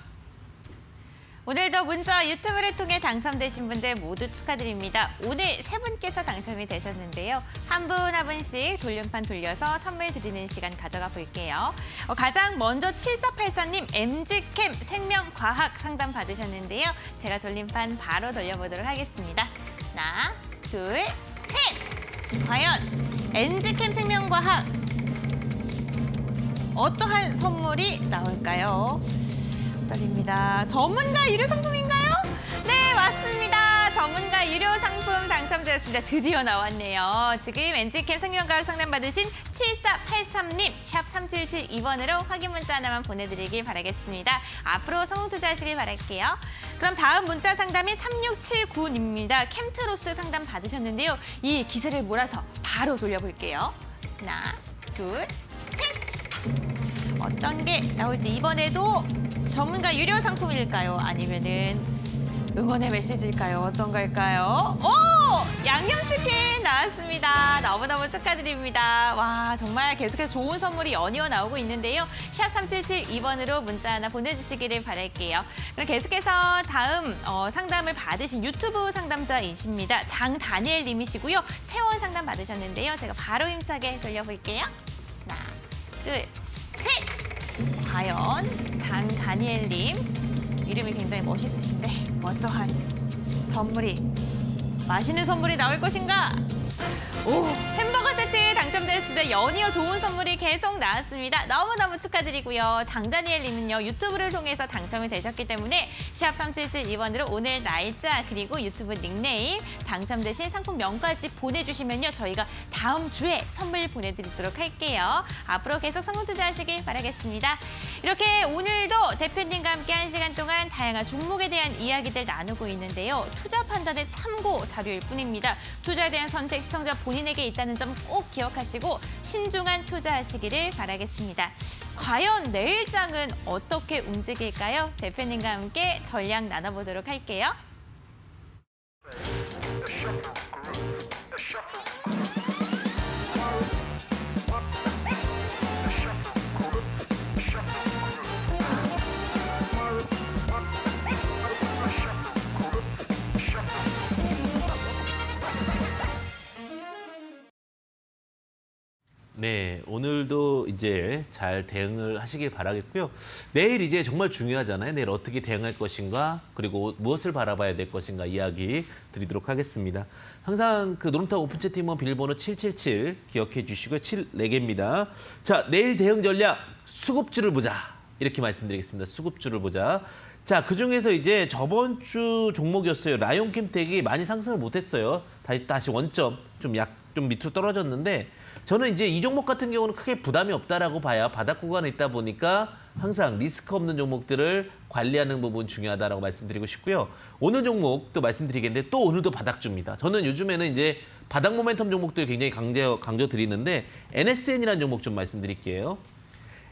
오늘도 문자 유튜브를 통해 당첨되신 분들 모두 축하드립니다. 오늘 세 분께서 당첨이 되셨는데요. 한 분 한 분씩 돌림판 돌려서 선물 드리는 시간 가져가 볼게요. 가장 먼저 7484님 MG캠 생명과학 상담 받으셨는데요. 제가 돌림판 바로 돌려보도록 하겠습니다. 하나, 둘, 셋! 과연 MG캠 생명과학 어떠한 선물이 나올까요? 떨립니다. 전문가 유료 상품인가요? 네, 맞습니다. 전문가 유료 상품 당첨되었습니다. 드디어 나왔네요. 지금 NG캠 생명과학 상담 받으신 7483님 샵 3772번으로 확인 문자 하나만 보내드리길 바라겠습니다. 앞으로 성공 투자하시길 바랄게요. 그럼 다음 문자 상담이 3679님입니다. 캠트로스 상담 받으셨는데요. 이 기세를 몰아서 바로 돌려볼게요. 하나, 둘, 셋! 어떤 게 나올지 이번에도 전문가 유료 상품일까요? 아니면은 응원의 메시지일까요? 어떤 걸까요? 오! 양념치킨 나왔습니다. 너무너무 축하드립니다. 와, 정말 계속해서 좋은 선물이 연이어 나오고 있는데요. 샵 3772번으로 문자 하나 보내주시기를 바랄게요. 그럼 계속해서 다음 상담을 받으신 유튜브 상담자이십니다. 장다니엘 님이시고요. 세원 상담 받으셨는데요. 제가 바로 힘차게 돌려볼게요. 하나, 둘, 셋! 과연 장다니엘님 이름이 굉장히 멋있으신데 어떠한 선물이 맛있는 선물이 나올 것인가? 오, 햄버거 세트 당첨됐을 때 연이어 좋은 선물이 계속 나왔습니다. 너무너무 축하드리고요. 장다니엘님은요 유튜브를 통해서 당첨이 되셨기 때문에 샵 3772번으로 오늘 날짜 그리고 유튜브 닉네임 당첨되신 상품명까지 보내주시면요 저희가 다음 주에 선물 보내드리도록 할게요. 앞으로 계속 성공 투자하시길 바라겠습니다. 이렇게 오늘도 대표님과 함께 1시간 동안 다양한 종목에 대한 이야기들 나누고 있는데요. 투자 판단의 참고 자료일 뿐입니다. 투자에 대한 선택 시청자 본인에게 있다는 점 꼭 기억하시고 신중한 투자하시기를 바라겠습니다. 과연 내일장은 어떻게 움직일까요? 대표님과 함께 전략 나눠보도록 할게요. 네, 오늘도 이제 잘 대응을 하시길 바라겠고요. 내일 이제 정말 중요하잖아요. 내일 어떻게 대응할 것인가, 그리고 무엇을 바라봐야 될 것인가 이야기 드리도록 하겠습니다. 항상 그 노름탑 오픈채 팀원 비밀번호 777 기억해 주시고요. 4개입니다. 자, 내일 대응 전략 수급주를 보자. 이렇게 말씀드리겠습니다. 수급주를 보자. 자, 그중에서 이제 저번 주 종목이었어요. 라이온캠텍이 많이 상승을 못했어요. 다시 원점 좀 밑으로 떨어졌는데 저는 이제 이 종목 같은 경우는 크게 부담이 없다라고 봐야 바닥 구간에 있다 보니까 항상 리스크 없는 종목들을 관리하는 부분 중요하다라고 말씀드리고 싶고요. 오늘 종목도 말씀드리겠는데 또 오늘도 바닥줍니다. 저는 요즘에는 이제 바닥 모멘텀 종목들 굉장히 강조 드리는데 NSN이라는 종목 좀 말씀드릴게요.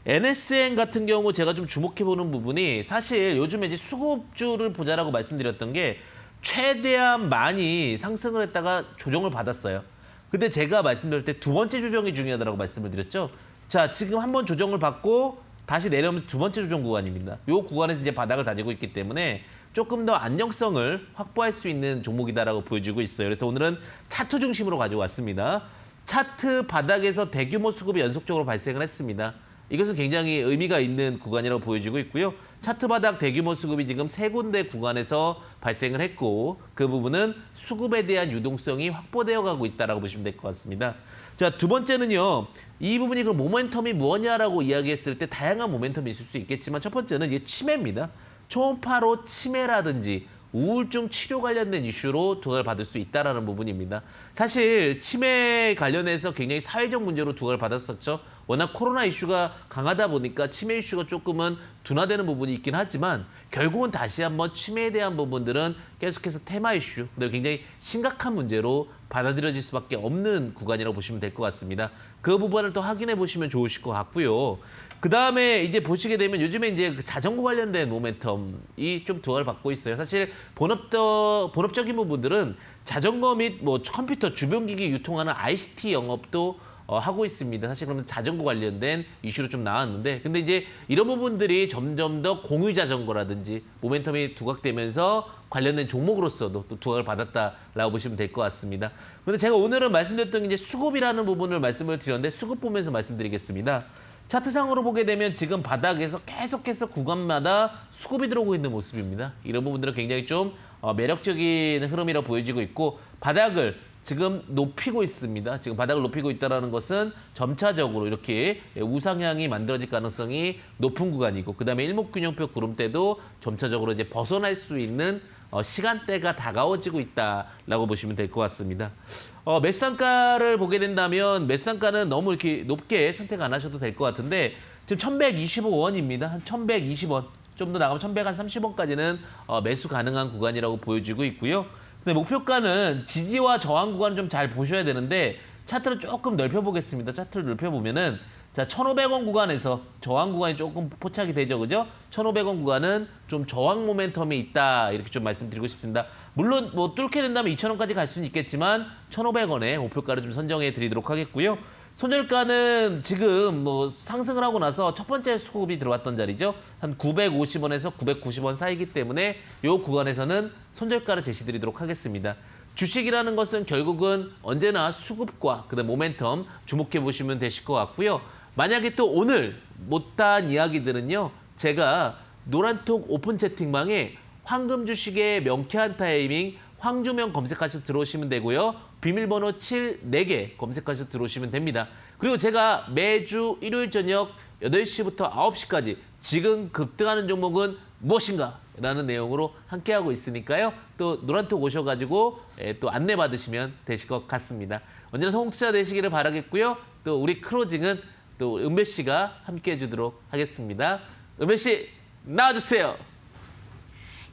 NSN 같은 경우 제가 좀 주목해보는 부분이 사실 요즘에 이제 수급주를 보자라고 말씀드렸던 게 최대한 많이 상승을 했다가 조정을 받았어요. 근데 제가 말씀드릴 때 두 번째 조정이 중요하다고 말씀을 드렸죠. 자, 지금 한번 조정을 받고 다시 내려오면서 두 번째 조정 구간입니다. 이 구간에서 이제 바닥을 다지고 있기 때문에 조금 더 안정성을 확보할 수 있는 종목이다라고 보여주고 있어요. 그래서 오늘은 차트 중심으로 가지고 왔습니다. 차트 바닥에서 대규모 수급이 연속적으로 발생을 했습니다. 이것은 굉장히 의미가 있는 구간이라고 보여지고 있고요. 차트 바닥 대규모 수급이 지금 3군데 구간에서 발생을 했고 그 부분은 수급에 대한 유동성이 확보되어 가고 있다고 보시면 될 것 같습니다. 자, 두 번째는요. 이 부분이 그 모멘텀이 무엇냐라고 이야기했을 때 다양한 모멘텀이 있을 수 있겠지만 첫 번째는 이제 치매입니다. 초음파로 치매라든지 우울증 치료 관련된 이슈로 두각을 받을 수 있다는 부분입니다. 사실 치매 관련해서 굉장히 사회적 문제로 두각을 받았었죠. 워낙 코로나 이슈가 강하다 보니까 치매 이슈가 조금은 둔화되는 부분이 있긴 하지만 결국은 다시 한번 치매에 대한 부분들은 계속해서 테마 이슈, 그다음에 굉장히 심각한 문제로 받아들여질 수밖에 없는 구간이라고 보시면 될 것 같습니다. 그 부분을 또 확인해 보시면 좋으실 것 같고요. 그다음에 이제 보시게 되면 요즘에 이제 그 자전거 관련된 모멘텀이 좀 두각을 받고 있어요. 사실 본업적인 부분들은 자전거 및 뭐 컴퓨터 주변기기 유통하는 ICT 영업도 하고 있습니다. 사실 그러면 자전거 관련된 이슈로 좀 나왔는데, 근데 이제 이런 부분들이 점점 더 공유 자전거라든지 모멘텀이 두각되면서 관련된 종목으로서도 또 두각을 받았다라고 보시면 될 것 같습니다. 근데 제가 오늘은 말씀드렸던 게 이제 수급이라는 부분을 말씀을 드렸는데, 수급 보면서 말씀드리겠습니다. 차트상으로 보게 되면 지금 바닥에서 계속해서 구간마다 수급이 들어오고 있는 모습입니다. 이런 부분들은 굉장히 좀 매력적인 흐름이라 보여지고 있고, 바닥을 지금 높이고 있습니다. 지금 바닥을 높이고 있다는 것은 점차적으로 이렇게 우상향이 만들어질 가능성이 높은 구간이고, 그다음에 일목균형표 구름대도 점차적으로 이제 벗어날 수 있는 시간대가 다가워지고 있다라고 보시면 될 것 같습니다. 매수 단가를 보게 된다면 매수 단가는 너무 이렇게 높게 선택 안 하셔도 될 것 같은데, 지금 1125원입니다. 한 1120원. 좀 더 나가면 1130원까지는 매수 가능한 구간이라고 보여지고 있고요. 근데 목표가는 지지와 저항 구간을 좀 잘 보셔야 되는데, 차트를 조금 넓혀보겠습니다. 차트를 넓혀보면은, 자, 1,500원 구간에서 저항 구간이 조금 포착이 되죠, 그죠? 1,500원 구간은 좀 저항 모멘텀이 있다, 이렇게 좀 말씀드리고 싶습니다. 물론 뭐 뚫게 된다면 2,000원까지 갈 수는 있겠지만 1,500원에 목표가를 좀 선정해 드리도록 하겠고요. 손절가는 지금 뭐 상승을 하고 나서 첫 번째 수급이 들어왔던 자리죠. 한 950원에서 990원 사이기 때문에 이 구간에서는 손절가를 제시드리도록 하겠습니다. 주식이라는 것은 결국은 언제나 수급과 그다음 모멘텀 주목해 보시면 되실 것 같고요. 만약에 또 오늘 못한 이야기들은요, 제가 노란톡 오픈 채팅방에 황금 주식의 명쾌한 타이밍 황주명 검색하셔서 들어오시면 되고요. 비밀번호 74개 검색하셔서 들어오시면 됩니다. 그리고 제가 매주 일요일 저녁 8시부터 9시까지 지금 급등하는 종목은 무엇인가? 라는 내용으로 함께하고 있으니까요. 또 노란톡 오셔가지고 또 안내받으시면 되실 것 같습니다. 언제나 성공투자 되시기를 바라겠고요. 또 우리 크로징은 또 은배 씨가 함께해 주도록 하겠습니다. 은배 씨 나와주세요.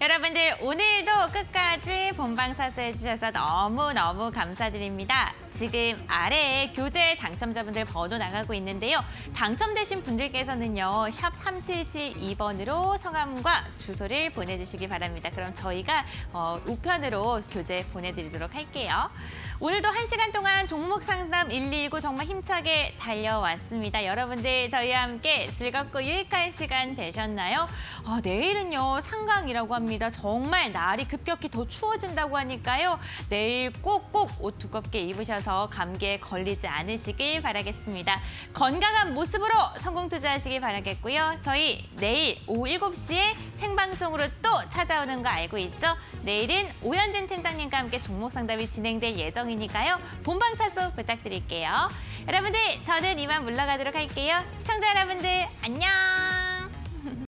여러분들 오늘도 끝까지 본방사수 해주셔서 너무너무 감사드립니다. 지금 아래에 교재 당첨자분들 번호 나가고 있는데요. 당첨되신 분들께서는요, 샵 3772번으로 성함과 주소를 보내주시기 바랍니다. 그럼 저희가 우편으로 교재 보내드리도록 할게요. 오늘도 1시간 동안 종목 상담 119 정말 힘차게 달려왔습니다. 여러분들 저희와 함께 즐겁고 유익한 시간 되셨나요? 내일은요, 상강이라고 합니다. 정말 날이 급격히 더 추워진다고 하니까요. 내일 꼭꼭 옷 두껍게 입으셔서 감기에 걸리지 않으시길 바라겠습니다. 건강한 모습으로 성공 투자하시길 바라겠고요. 저희 내일 오후 7시에 생방송으로 또 찾아오는 거 알고 있죠? 내일은 오현진 팀장님과 함께 종목 상담이 진행될 예정이니까요. 본방사수 부탁드릴게요. 여러분들 저는 이만 물러가도록 할게요. 시청자 여러분들 안녕.